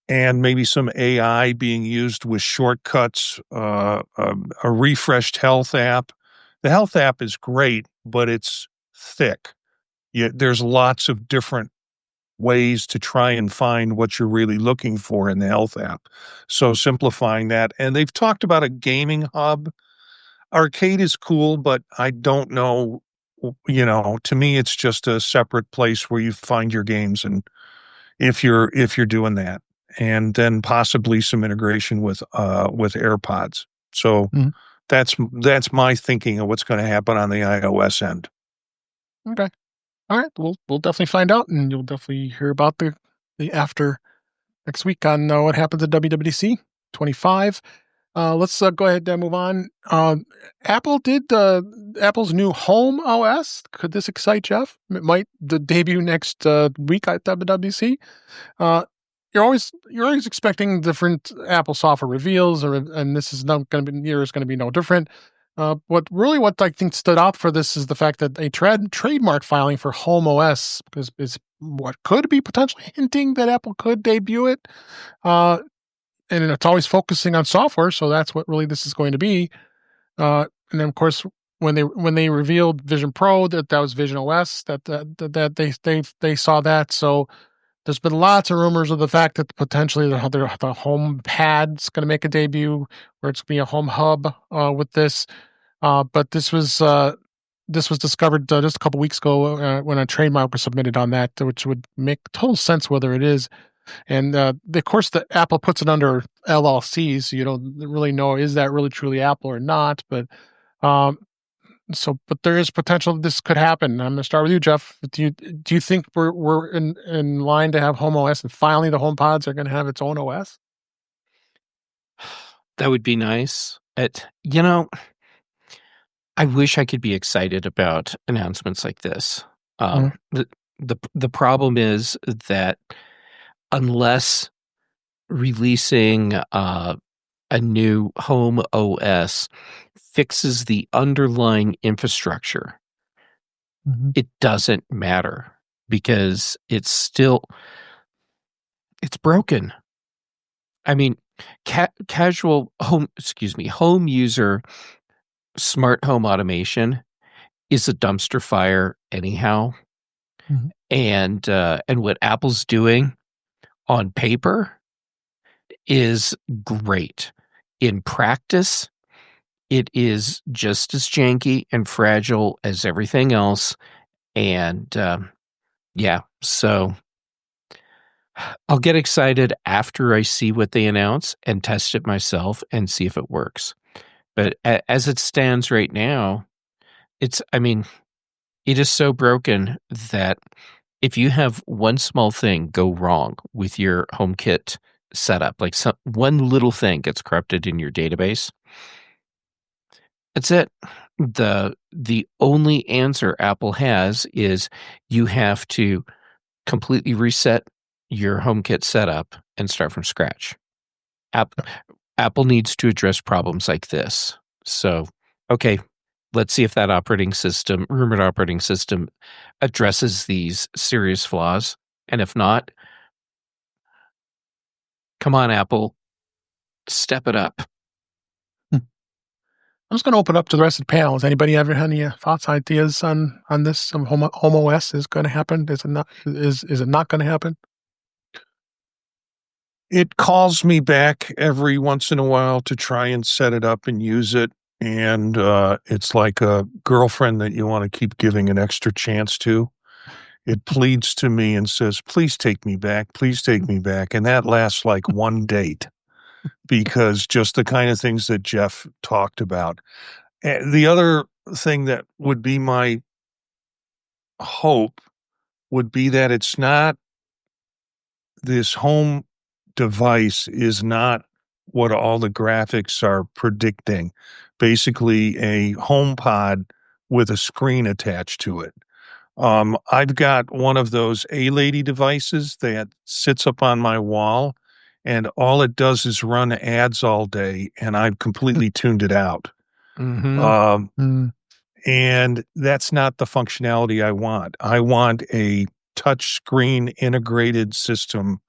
and maybe some AI being used with shortcuts, a refreshed health app. The health app is great, but it's thick. There's lots of different ways to try and find what you're really looking for in the health app. So simplifying that. And they've talked about a gaming hub. Arcade is cool, but I don't know, to me, it's just a separate place where you find your games. And if you're doing that, and then possibly some integration with AirPods. So Mhm. that's my thinking of what's going to happen on the iOS end. Okay. All right. We'll definitely find out, and you'll definitely hear about the after next week on what happens at WWDC 25. Let's go ahead and move on. Apple did Apple's new Home OS. Could this excite Jeff? It might debut next week at WWDC. Uh, you're always expecting different Apple software reveals, and this is not going to be year is going to be no different. What I think stood out for this is the fact that a trademark filing for Home OS is what could be potentially hinting that Apple could debut it. Uh, and it's always focusing on software, so that's what really this is going to be. And then, of course, when they revealed Vision Pro, that was Vision OS, that they saw that. So there's been lots of rumors of the fact that potentially the home pad's going to make a debut, where it's going to be a home hub with this. But this was discovered just a couple weeks ago when a trademark was submitted on that, which would make total sense whether it is. And of course, the Apple puts it under LLC, so you don't really know is that really truly Apple or not. Um, but there is potential this could happen. I'm going to start with you, Jeff. Do you think we're in line to have Home OS, and finally the HomePods are going to have its own OS? That would be nice. I wish I could be excited about announcements like this. The problem is that unless releasing a new Home OS fixes the underlying infrastructure, it doesn't matter, because it's broken. I mean, home user smart home automation is a dumpster fire anyhow. And what Apple's doing on paper is great. In practice, it is just as janky and fragile as everything else. And so I'll get excited after I see what they announce and test it myself and see if it works. But as it stands right now, it is so broken that if you have one small thing go wrong with your HomeKit setup, like one little thing gets corrupted in your database, that's it. The only answer Apple has is you have to completely reset your HomeKit setup and start from scratch. Apple needs to address problems like this. So, okay, let's see if that rumored operating system, addresses these serious flaws. And if not, come on, Apple, step it up. I'm just going to open up to the rest of the panel. Has anybody ever had any thoughts, ideas on this? Some homeOS is going to happen? Is it not? Is it not going to happen? It calls me back every once in a while to try and set it up and use it. And it's like a girlfriend that you want to keep giving an extra chance to. It pleads to me and says, please take me back. Please take me back. And that lasts like one date because just the kind of things that Jeff talked about. And the other thing that would be my hope would be that it's not this home device is not what all the graphics are predicting. Basically, a home pod with a screen attached to it. I've got one of those A-Lady devices that sits up on my wall, and all it does is run ads all day, and I've completely tuned it out. And that's not the functionality I want. I want a touch screen integrated system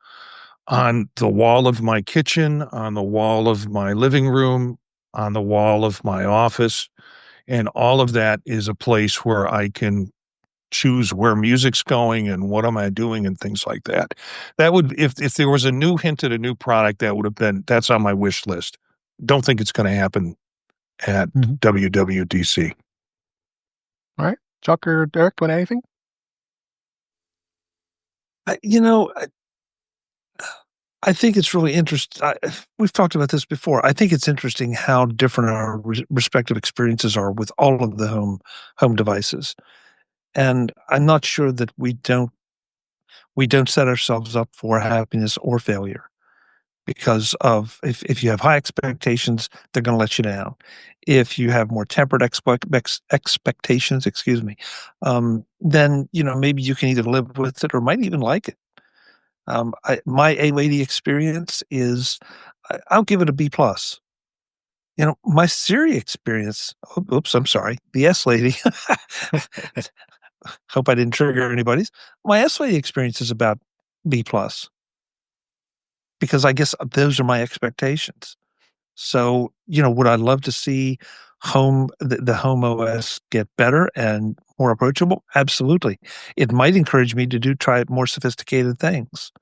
on the wall of my kitchen, on the wall of my living room, on the wall of my office. And all of that is a place where I can choose where music's going and what am I doing and things like that. That would, if there was a new hint at a new product, that would have been, that's on my wish list. Don't think it's going to happen at WWDC. All right. Chuck or Derek, want anything? I think it's really interesting. We've talked about this before. I think it's interesting how different our respective experiences are with all of the home devices. And I'm not sure that we don't set ourselves up for happiness or failure. Because of if you have high expectations, they're going to let you down. If you have more tempered expectations, then maybe you can either live with it or might even like it. My A-Lady experience is, I'll give it a B+. My Siri experience. Oops, I'm sorry. The S-Lady. Hope I didn't trigger anybody's. My S-Lady experience is about B+. Because I guess those are my expectations. So, would I love to see the homeOS get better and more approachable? Absolutely. It might encourage me to try more sophisticated things.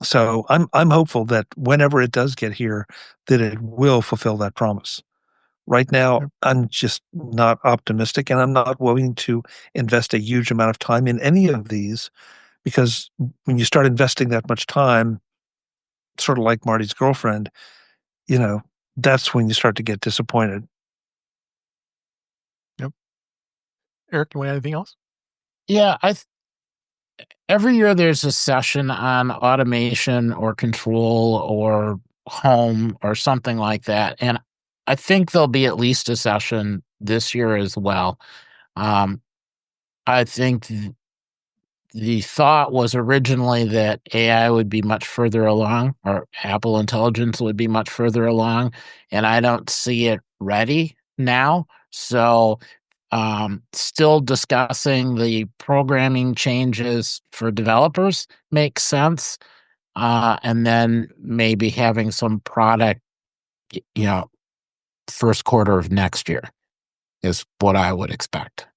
So I'm hopeful that whenever it does get here, that it will fulfill that promise. Right now, I'm just not optimistic, and I'm not willing to invest a huge amount of time in any of these, because when you start investing that much time, sort of like Marty's girlfriend, that's when you start to get disappointed. Yep. Eric, you want anything else? Yeah, every year there's a session on automation or control or home or something like that, and I think there'll be at least a session this year as well. I think the thought was originally that AI would be much further along, or Apple Intelligence would be much further along, and I don't see it ready now. So, still discussing the programming changes for developers makes sense, and then maybe having some product, first quarter of next year is what I would expect.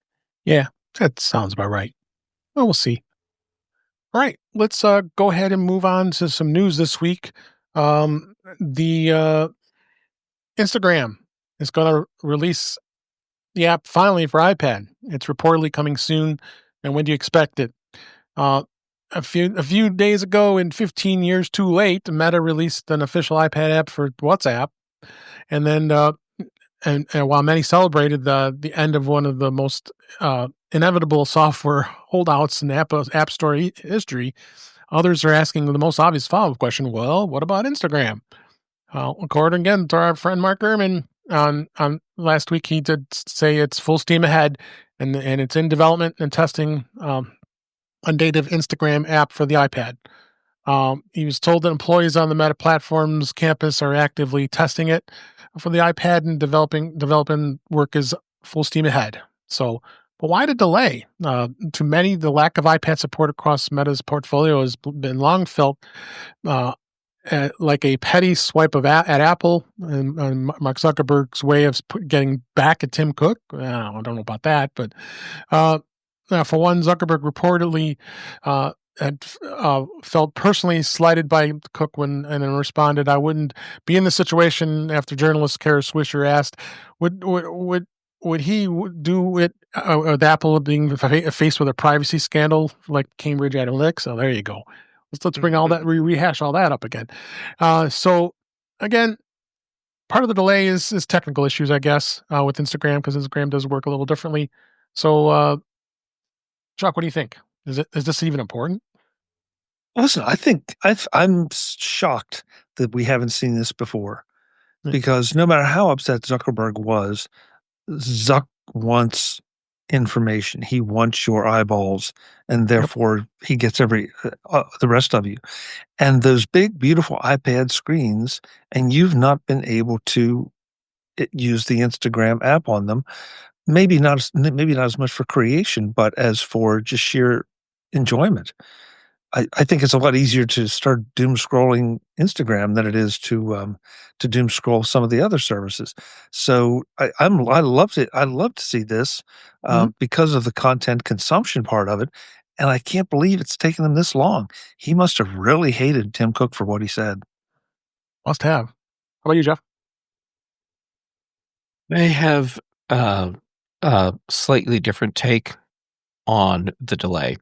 Yeah, that sounds about right. Well, we'll see. All right, let's go ahead and move on to some news this week. The Instagram is going to release the app finally for iPad. It's reportedly coming soon. And when do you expect it? A few days ago, in 15 years too late, Meta released an official iPad app for WhatsApp, and then and while many celebrated the end of one of the most inevitable software holdouts in App Store history, others are asking the most obvious follow-up question: well, what about Instagram? According again to our friend Mark Gurman, on last week, he did say it's full steam ahead, and it's in development and testing a native Instagram app for the iPad. He was told that employees on the Meta Platforms campus are actively testing it for the iPad, and developing work is full steam ahead. So, but why the delay? To many, the lack of iPad support across Meta's portfolio has been long felt like a petty swipe at Apple and Mark Zuckerberg's way of getting back at Tim Cook. I don't know about that, but for one, Zuckerberg reportedly had felt personally slighted by Cook and then responded, "I wouldn't be in this situation." After journalist Kara Swisher asked, "Would he do it with Apple being faced with a privacy scandal like Cambridge Analytica?" So there you go. Let's bring all that, rehash all that up again. So again, part of the delay is technical issues, I guess, with Instagram, because Instagram does work a little differently. So, Chuck, what do you think? Is this even important? Listen, I think I'm shocked that we haven't seen this before, because no matter how upset Zuckerberg was, Zuck wants information. He wants your eyeballs, and therefore he gets the rest of you. And those big, beautiful iPad screens, and you've not been able to use the Instagram app on them. Maybe not as much for creation, but as for just sheer enjoyment. I think it's a lot easier to start doom scrolling Instagram than it is to doom scroll some of the other services. So I loved it. I love to see this because of the content consumption part of it, and I can't believe it's taken them this long. He must have really hated Tim Cook for what he said. Must have. How about you, Jeff? I have a slightly different take on the delay.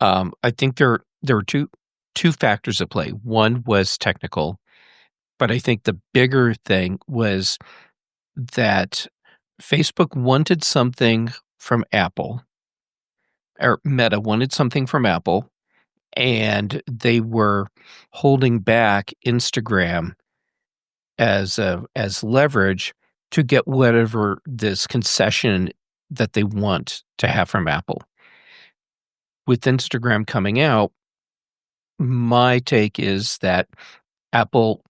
I think there were two factors at play. One was technical, but I think the bigger thing was that Facebook wanted something from Apple, or Meta wanted something from Apple, and they were holding back Instagram as leverage to get whatever this concession that they want to have from Apple. With Instagram coming out, my take is that Apple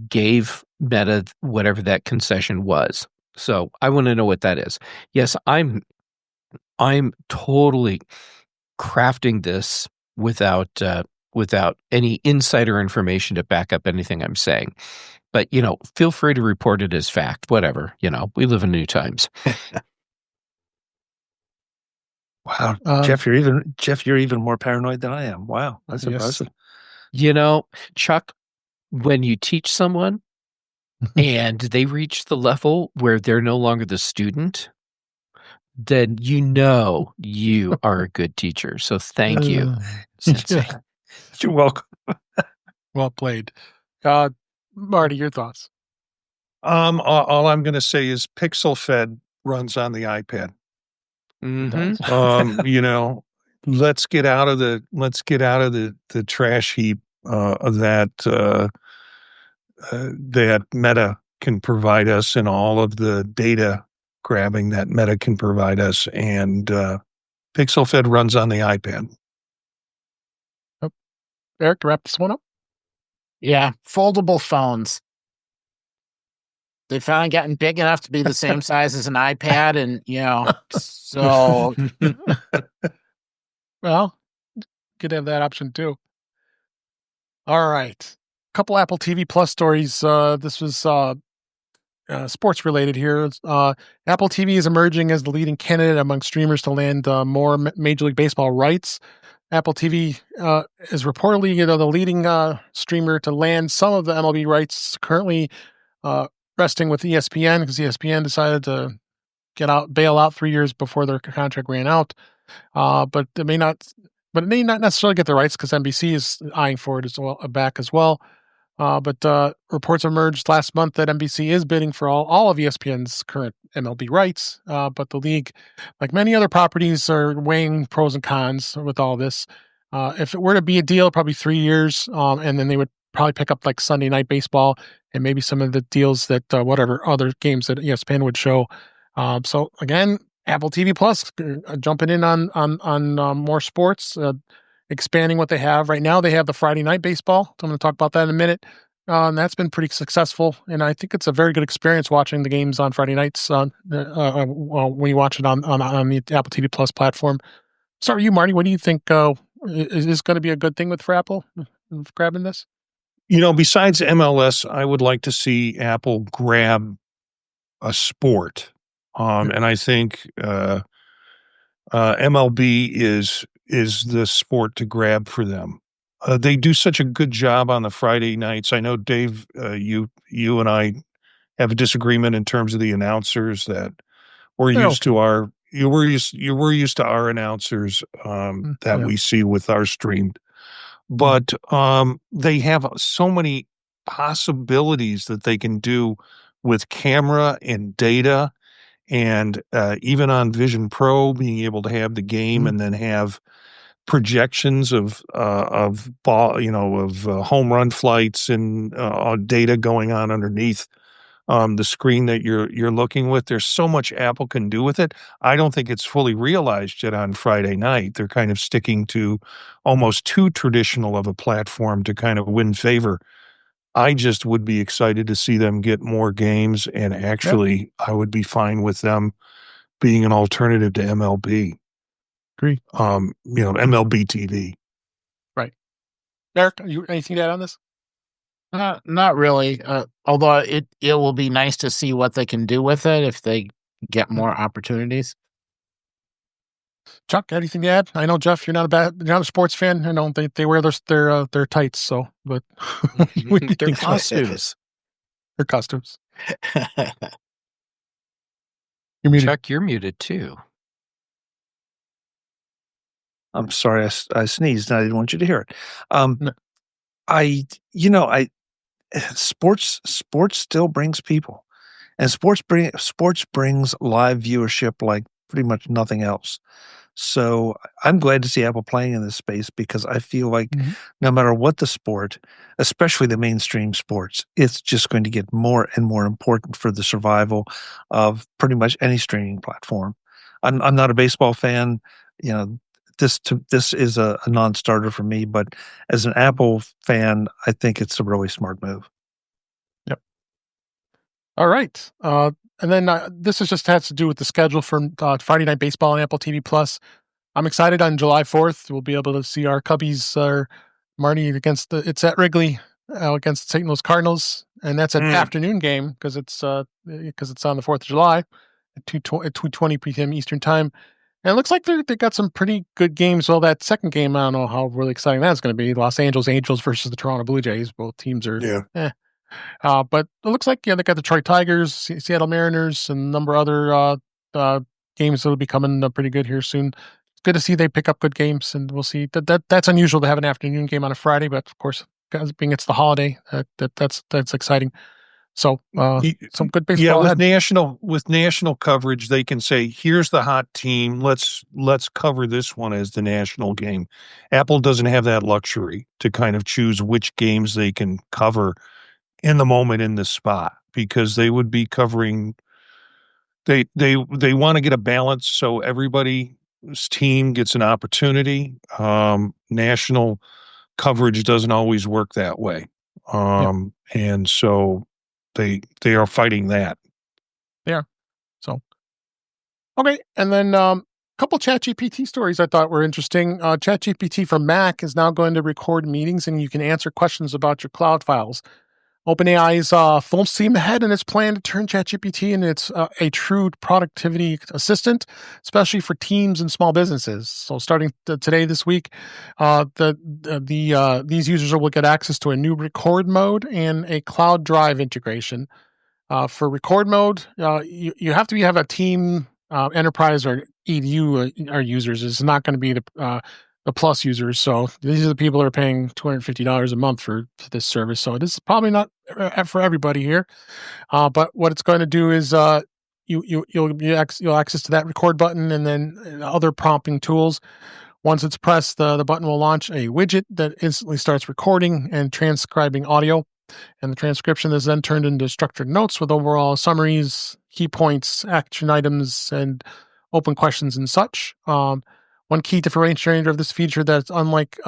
gave Meta whatever that concession was. So I want to know what that is. Yes, I'm totally crafting this without any insider information to back up anything I'm saying. But, feel free to report it as fact, whatever. We live in new times. Wow, Jeff, you're even more paranoid than I am. Wow, that's impressive. Chuck, when you teach someone and they reach the level where they're no longer the student, then you are a good teacher. So thank you, Sensei. You're welcome. Well played. Marty, your thoughts? All I'm going to say is Pixel Fed runs on the iPad. Mm-hmm. Let's get out of the trash heap that Meta can provide us, and all of the data grabbing that Meta can provide us, and Pixel Fed runs on the iPad. Oh. Eric, to wrap this one up? Yeah, foldable phones. They finally gotten big enough to be the same size as an iPad, and so. Well, could have that option too. All right, couple Apple TV Plus stories. This was sports related here. Apple TV is emerging as the leading candidate among streamers to land more Major League Baseball rights. Apple TV is reportedly the leading streamer to land some of the MLB rights, currently resting with ESPN, because ESPN decided to bail out 3 years before their contract ran out. But it may not necessarily get the rights, because NBC is eyeing for it as well, back as well. But reports emerged last month that NBC is bidding for all of ESPN's current MLB rights. But the league, like many other properties, are weighing pros and cons with all this. If it were to be a deal, probably 3 years, and then they would probably pick up like Sunday Night Baseball and maybe some of the deals that whatever other games that ESPN would show. So again, Apple TV Plus jumping in on more sports. Expanding what they have. Right now, they have the Friday Night Baseball. So I'm going to talk about that in a minute. And that's been pretty successful. And I think it's a very good experience watching the games on Friday nights when you watch it on the Apple TV Plus platform. Start with you, Marty. What do you think? Is this going to be a good thing for Apple grabbing this? besides MLS, I would like to see Apple grab a sport. And I think MLB is the sport to grab for them. They do such a good job on the Friday nights. I know, Dave, you and I have a disagreement in terms of the announcers that we're used to our you were used to our announcers that we see with our streamed. But they have so many possibilities that they can do with camera and data, and even on Vision Pro, being able to have the game and then have projections of ball, of home run flights and data going on underneath the screen that you're looking with. There's so much Apple can do with it. I don't think it's fully realized yet on Friday night. They're kind of sticking to almost too traditional of a platform to kind of win favor. I just would be excited to see them get more games, and actually I would be fine with them being an alternative to MLB. Agree. MLB TV. Right. Eric, anything to add on this? Not really. Although it will be nice to see what they can do with it if they get more opportunities. Chuck, anything to add? I know, Jeff, you're not a sports fan. I know they wear their tights, so but their costumes. Their costumes. You're muted. Chuck, you're muted too. I'm sorry, I sneezed. And I didn't want you to hear it. No. Sports still brings people, and sports brings live viewership like pretty much nothing else. So I'm glad to see Apple playing in this space, because I feel like no matter what the sport, especially the mainstream sports, it's just going to get more and more important for the survival of pretty much any streaming platform. I'm not a baseball fan. This is a non-starter for me, but as an Apple fan, I think it's a really smart move. Yep. All right. And then this has to do with the schedule for Friday Night Baseball on Apple TV Plus. I'm excited. On July 4th, we'll be able to see our Cubbies, Marty it's at Wrigley against St. Louis Cardinals, and that's an afternoon game because it's on the 4th of July at 2:20 p.m. Eastern Time. And it looks like they got some pretty good games. Well, that second game, I don't know how really exciting that's going to be. Los Angeles Angels versus the Toronto Blue Jays. Both teams are but it looks like they got the Detroit Tigers, Seattle Mariners, and a number of other games that will be coming pretty good here soon. It's good to see they pick up good games, and we'll see. That's unusual to have an afternoon game on a Friday, but of course, being it's the holiday, that's exciting. So some good baseball. With national coverage, they can say, "Here's the hot team. Let's cover this one as the national game." Apple doesn't have that luxury to kind of choose which games they can cover in the moment in the spot, because they would be covering. They want to get a balance so everybody's team gets an opportunity. National coverage doesn't always work that way, and so. They are fighting that. Yeah. So, okay. And then a couple ChatGPT stories I thought were interesting. ChatGPT for Mac is now going to record meetings, and you can answer questions about your cloud files. OpenAI is full steam ahead in its plan to turn ChatGPT into a true productivity assistant, especially for teams and small businesses. So starting today, this week, these users will get access to a new record mode and a cloud drive integration. For record mode, you have to have a team, enterprise, or EDU are users. It's not going to be the Plus users. So these are the people who are paying $250 a month for this service. So this is probably not for everybody here. But what it's going to do is you'll access to that record button and then other prompting tools. Once it's pressed, the button will launch a widget that instantly starts recording and transcribing audio. And the transcription is then turned into structured notes with overall summaries, key points, action items, and open questions and such. One key differentiator of this feature that's unlike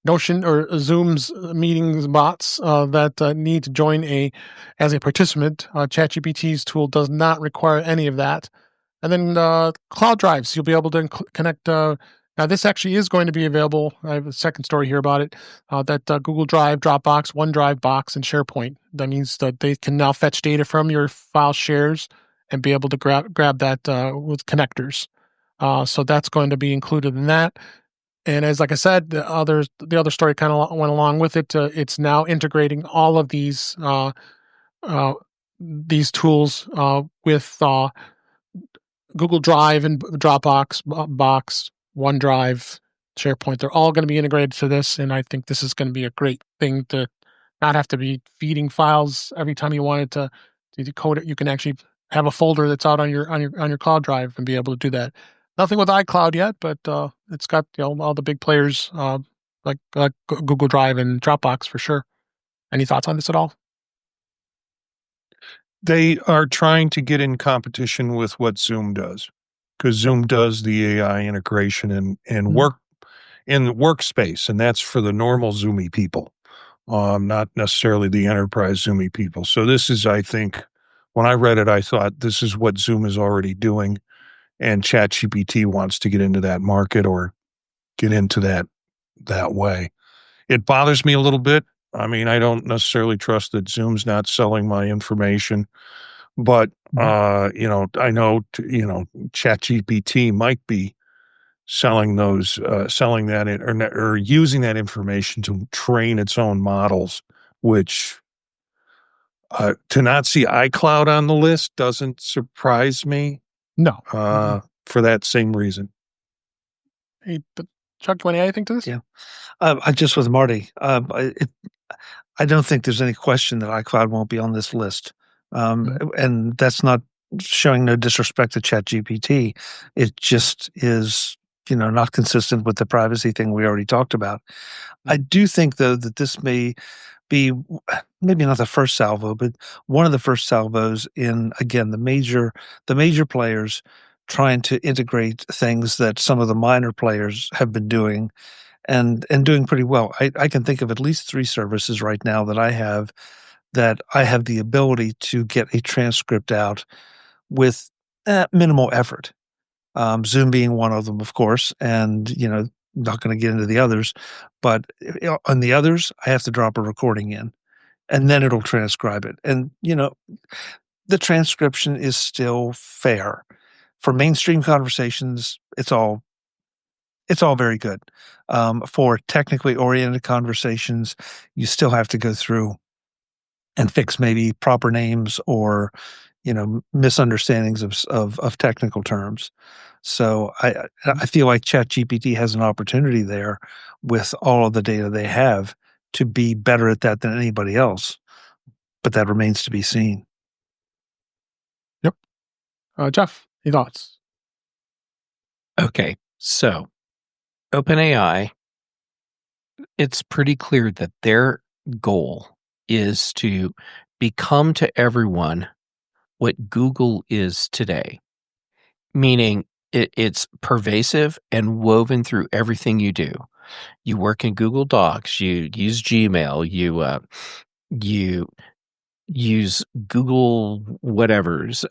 Notion or Zoom's meetings bots that need to join as a participant, ChatGPT's tool does not require any of that. And then cloud drives, you'll be able to connect Now, this actually is going to be available. I have a second story here about it. That Google Drive, Dropbox, OneDrive, Box, and SharePoint. That means that they can now fetch data from your file shares and be able to grab that with connectors. So that's going to be included in that. And as like I said, the other story kind of went along with it. It's now integrating all of these tools with Google Drive and Dropbox, Box, OneDrive, SharePoint. They're all going to be integrated to this, and I think this is going to be a great thing to not have to be feeding files every time you wanted to decode it. You can actually have a folder that's out on your cloud drive and be able to do that. Nothing with iCloud yet, but it's got all the big players like Google Drive and Dropbox for sure. Any thoughts on this at all? They are trying to get in competition with what Zoom does, because Zoom does the AI integration and work in the workspace, and that's for the normal Zoomy people, not necessarily the enterprise Zoomy people. So this is, I think, when I read it, I thought this is what Zoom is already doing, and ChatGPT wants to get into that market or get into that way. It bothers me a little bit. I mean, I don't necessarily trust that Zoom's not selling my information, but I know ChatGPT might be selling that or using that information to train its own models, which to not see iCloud on the list doesn't surprise me. No, for that same reason. Hey, but Chuck, do you want to add anything to this? Yeah, I just with Marty. I don't think there's any question that iCloud won't be on this list, and that's not showing no disrespect to ChatGPT. It just is, not consistent with the privacy thing we already talked about. I do think, though, that this may be maybe not the first salvo, but one of the first salvos in, again, the major players trying to integrate things that some of the minor players have been doing and doing pretty well. I can think of at least 3 services right now that I have the ability to get a transcript out with minimal effort. Zoom being one of them, of course, and not going to get into the others, but on the others, I have to drop a recording in, and then it'll transcribe it. And the transcription is still fair for mainstream conversations. It's all very good. For technically oriented conversations, you still have to go through and fix maybe proper names or misunderstandings of technical terms. So I feel like ChatGPT has an opportunity there with all of the data they have to be better at that than anybody else, but that remains to be seen. Yep. Jeff, any thoughts? Okay, so OpenAI, it's pretty clear that their goal is to become to everyone what Google is today, meaning it's pervasive and woven through everything you do. You work in Google Docs, you use Gmail, you use Google whatevers.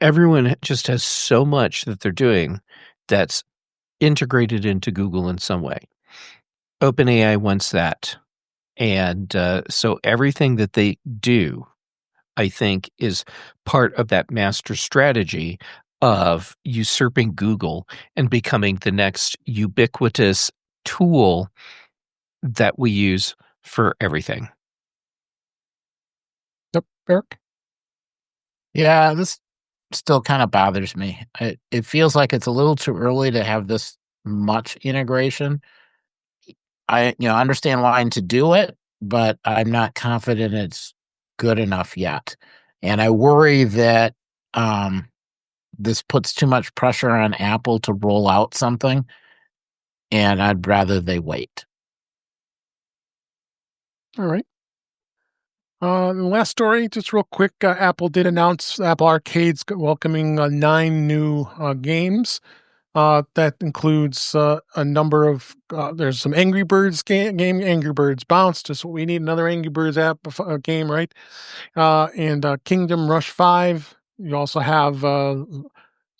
Everyone just has so much that they're doing that's integrated into Google in some way. OpenAI wants that. And so everything that they do, I think, is part of that master strategy of usurping Google and becoming the next ubiquitous tool that we use for everything. Yep, Eric? Yeah, this still kind of bothers me. It feels like it's a little too early to have this much integration. I understand wanting to do it, but I'm not confident it's good enough yet. And I worry that this puts too much pressure on Apple to roll out something, and I'd rather they wait. All right. Last story, just real quick. Apple did announce Apple Arcade's welcoming 9 new games. That includes a number of, there's some Angry Birds game, Angry Birds Bounce, just what we need, another Angry Birds game, right? And Kingdom Rush 5. You also have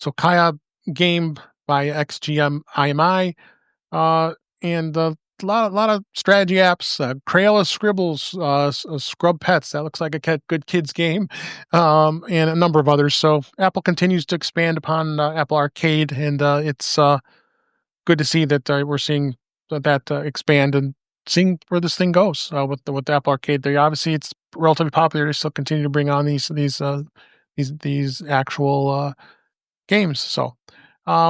Sokaya game by XGM IMI, and a lot of strategy apps, Crayola Scribbles, Scrub Pets. That looks like a good kids game, and a number of others. So Apple continues to expand upon Apple Arcade, and it's good to see that we're seeing that expand and seeing where this thing goes with the Apple Arcade. They obviously it's relatively popular. They still continue to bring on these actual games. So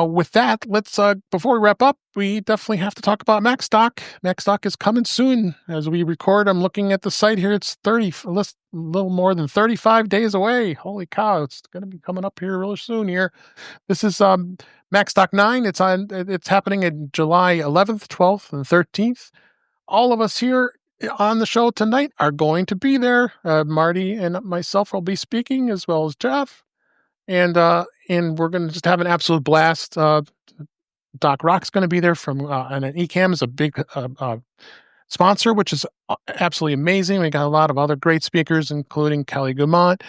with that, let's before we wrap up, we definitely have to talk about MacStock. MacStock is coming soon as we record. I'm looking at the site here. It's a little more than 35 days away. Holy cow! It's going to be coming up here really soon. Here, this is MacStock 9. It's happening in July 11th, 12th, and 13th. All of us here on the show tonight are going to be there. Marty and myself will be speaking, as well as Jeff, and we're going to just have an absolute blast. Doc Rock's going to be there and Ecamm is a big sponsor, which is absolutely amazing. We got a lot of other great speakers, including Kelly Gamet,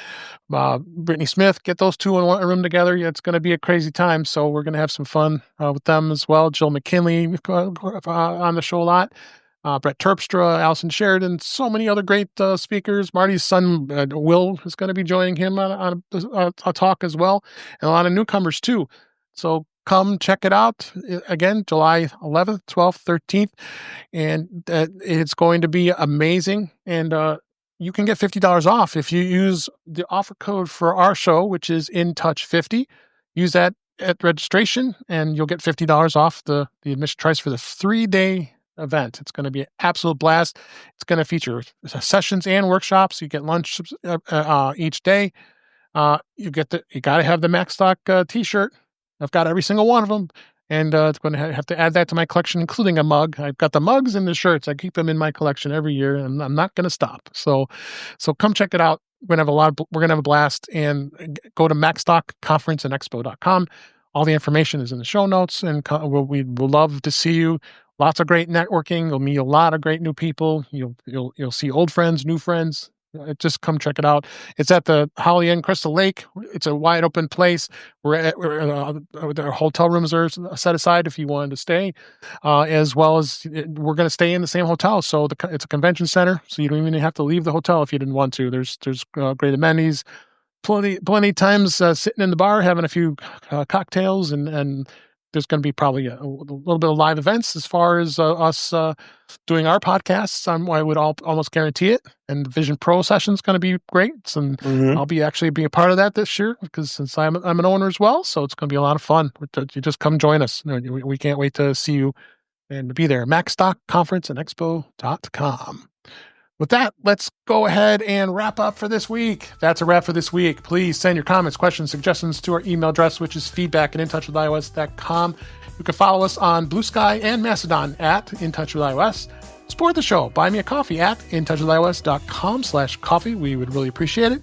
Brittany Smith. Get those two in one room together. It's going to be a crazy time. So we're going to have some fun with them as well. Jill McKinley on the show a lot. Brett Terpstra, Allison Sheridan, so many other great speakers. Marty's son, Will, is going to be joining him on a talk as well, and a lot of newcomers too. So come check it out. Again, July 11th, 12th, 13th, and it's going to be amazing. And you can get $50 off if you use the offer code for our show, which is InTouch50. Use that at registration, and you'll get $50 off the admission price for the 3-day event. It's going to be an absolute blast. It's going to feature sessions and workshops. You get lunch each day. You got to have the MacStock t-shirt. I've got every single one of them, and it's going to have to add that to my collection, including a mug. I've got the mugs and the shirts. I keep them in my collection every year, and I'm not going to stop. So come check it out. We're going to have a blast, and go to MacStockConferenceandExpo.com. All the information is in the show notes, and we will love to see you. Lots of great networking. You'll meet a lot of great new people. You'll see old friends, new friends. Just come check it out. It's at the Holiday Inn Crystal Lake. It's a wide open place. Our hotel rooms are set aside if you wanted to stay, as well as we're going to stay in the same hotel. So it's a convention center, so you don't even have to leave the hotel if you didn't want to. There's great amenities. Plenty of times sitting in the bar having a few cocktails, and there's going to be probably a little bit of live events as far as us doing our podcasts. I would almost guarantee it. And Vision Pro session is going to be great. And I'll be actually being a part of that this year, because since I'm an owner as well. So it's going to be a lot of fun. You just come join us. We can't wait to see you and be there. MacStockConferenceandExpo.com. With that, let's go ahead and wrap up for this week. That's a wrap for this week. Please send your comments, questions, suggestions to our email address, which is feedback@intouchwithios.com. You can follow us on Blue Sky and Mastodon at InTouchWithIOS. Support the show. Buy me a coffee at intouchwithios.com/coffee. We would really appreciate it.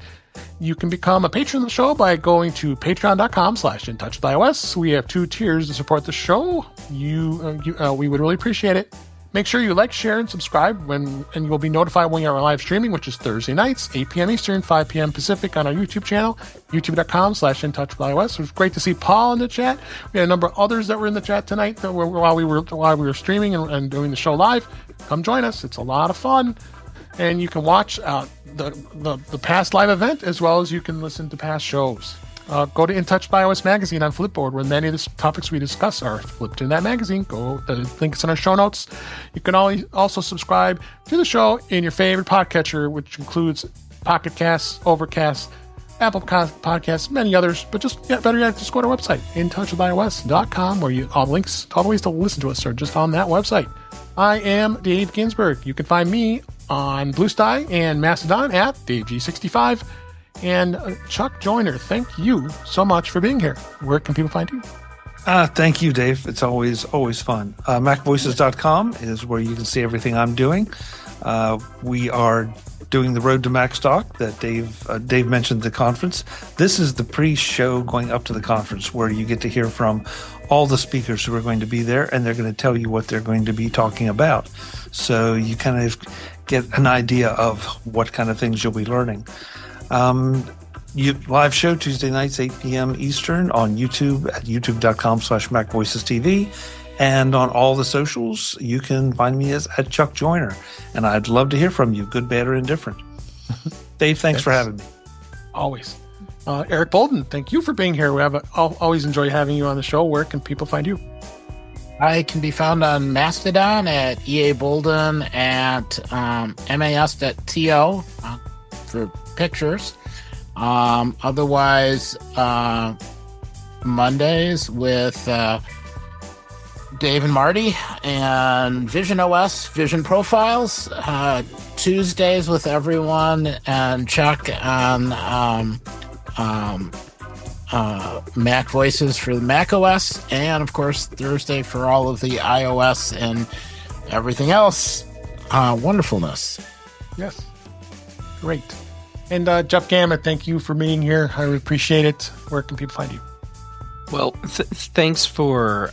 You can become a patron of the show by going to patreon.com/intouchwithios. We have 2 tiers to support the show. We would really appreciate it. Make sure you like, share, and subscribe, and you'll be notified when you're live streaming, which is Thursday nights, 8 p.m. Eastern, 5 p.m. Pacific on our YouTube channel, youtube.com/intouchwithios. It was great to see Paul in the chat. We had a number of others that were in the chat tonight while we were streaming and doing the show live. Come join us. It's a lot of fun. And you can watch the past live event, as well as you can listen to past shows. Go to In Touch by iOS magazine on Flipboard, where many of the topics we discuss are flipped in that magazine. The link's in our show notes. You can also subscribe to the show in your favorite podcatcher, which includes Pocket Casts, Overcast, Apple Podcasts, many others. But better yet, just go to our website, intouchwithios.com, where all the links, all the ways to listen to us are just on that website. I am Dave Ginsburg. You can find me on Blue Sky and Mastodon at DaveG65. And Chuck Joyner, thank you so much for being here. Where can people find you? Thank you, Dave. It's always fun. MacVoices.com is where you can see everything I'm doing. We are doing the Road to MacStock that Dave mentioned at the conference. This is the pre-show going up to the conference, where you get to hear from all the speakers who are going to be there, and they're going to tell you what they're going to be talking about. So you kind of get an idea of what kind of things you'll be learning. Live show Tuesday nights, 8 p.m. Eastern on YouTube at youtube.com/MacVoicesTV. And on all the socials, you can find me at Chuck Joyner. And I'd love to hear from you, good, bad, or indifferent. Dave, thanks for having me. Always. Eric Bolden, thank you for being here. Always enjoy having you on the show. Where can people find you? I can be found on Mastodon at EA Bolden at mas.to for pictures. Otherwise, Mondays with Dave and Marty and Vision OS, Vision Profiles. Tuesdays with everyone and Chuck on Mac Voices for the macOS, and of course Thursday for all of the iOS and everything else wonderfulness. Yes, great. And Jeff Gamet, thank you for being here. I really appreciate it. Where can people find you? Well, thanks for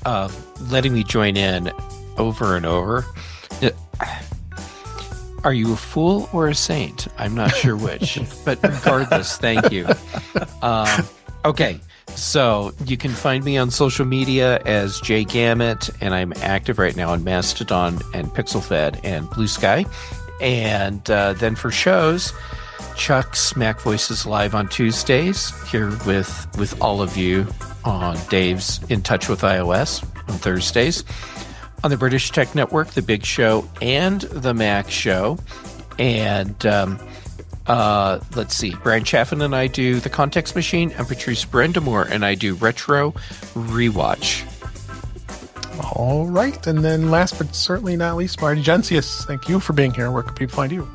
letting me join in over and over. Are you a fool or a saint? I'm not sure which, but regardless, thank you. Okay, so you can find me on social media as Jay Gamet, and I'm active right now on Mastodon and PixelFed and Blue Sky. And then for shows, Chuck's Mac Voices live on Tuesdays here with all of you on Dave's In Touch with iOS on Thursdays. On the British Tech Network, The Big Show and The Mac Show. And let's see, Brian Chaffin and I do The Context Machine, and Patrice Brendamore and I do Retro Rewatch. All right. And then last but certainly not least, Marty Jencius, thank you for being here. Where can people find you?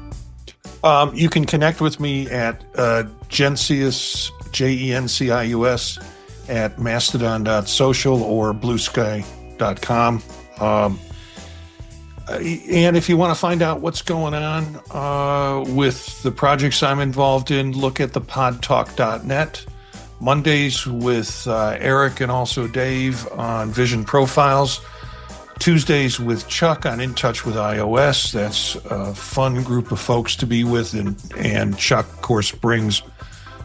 You can connect with me at Jencius, Jencius, at mastodon.social or bluesky.com. And if you want to find out what's going on with the projects I'm involved in, look at the podtalk.net. Mondays with Eric and also Dave on Vision Profiles. Tuesdays with Chuck on In Touch with iOS. That's a fun group of folks to be with. And Chuck, of course, brings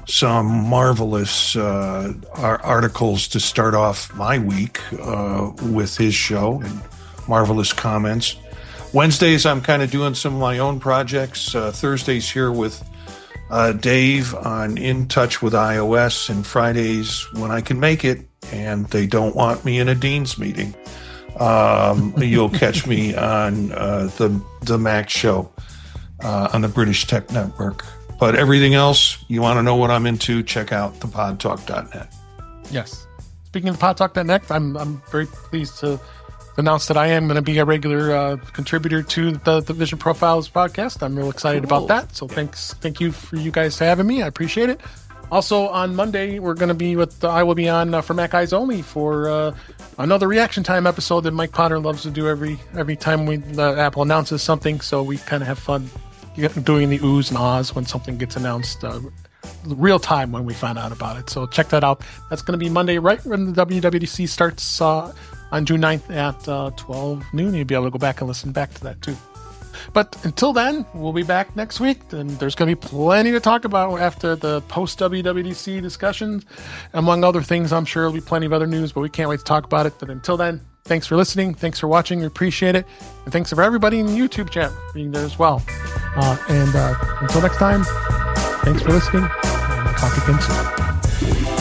some marvelous articles to start off my week with his show and marvelous comments. Wednesdays, I'm kind of doing some of my own projects. Thursdays here with Dave on In Touch with iOS, and Fridays when I can make it and they don't want me in a dean's meeting. You'll catch me on the Mac Show on the British Tech Network. But everything else, you want to know what I'm into, check out thepodtalk.net. Yes. Speaking of thepodtalk.net, I'm very pleased to announce that I am going to be a regular contributor to the Vision Profiles podcast. I'm real excited about that. So thank you for you guys having me. I appreciate it. Also on Monday, we're going to be I will be on for Mac Eyes Only for another reaction time episode that Mike Potter loves to do every time Apple announces something. So we kind of have fun doing the oohs and ahs when something gets announced real time when we find out about it. So check that out. That's going to be Monday right when the WWDC starts on June 9th at 12 noon. You'll be able to go back and listen back to that too. But until then, we'll be back next week, and there's going to be plenty to talk about after the post-WWDC discussions. Among other things, I'm sure there'll be plenty of other news, but we can't wait to talk about it. But until then, thanks for listening. Thanks for watching. We appreciate it. And thanks for everybody in the YouTube chat for being there as well. And until next time, thanks for listening, and we'll talk again soon.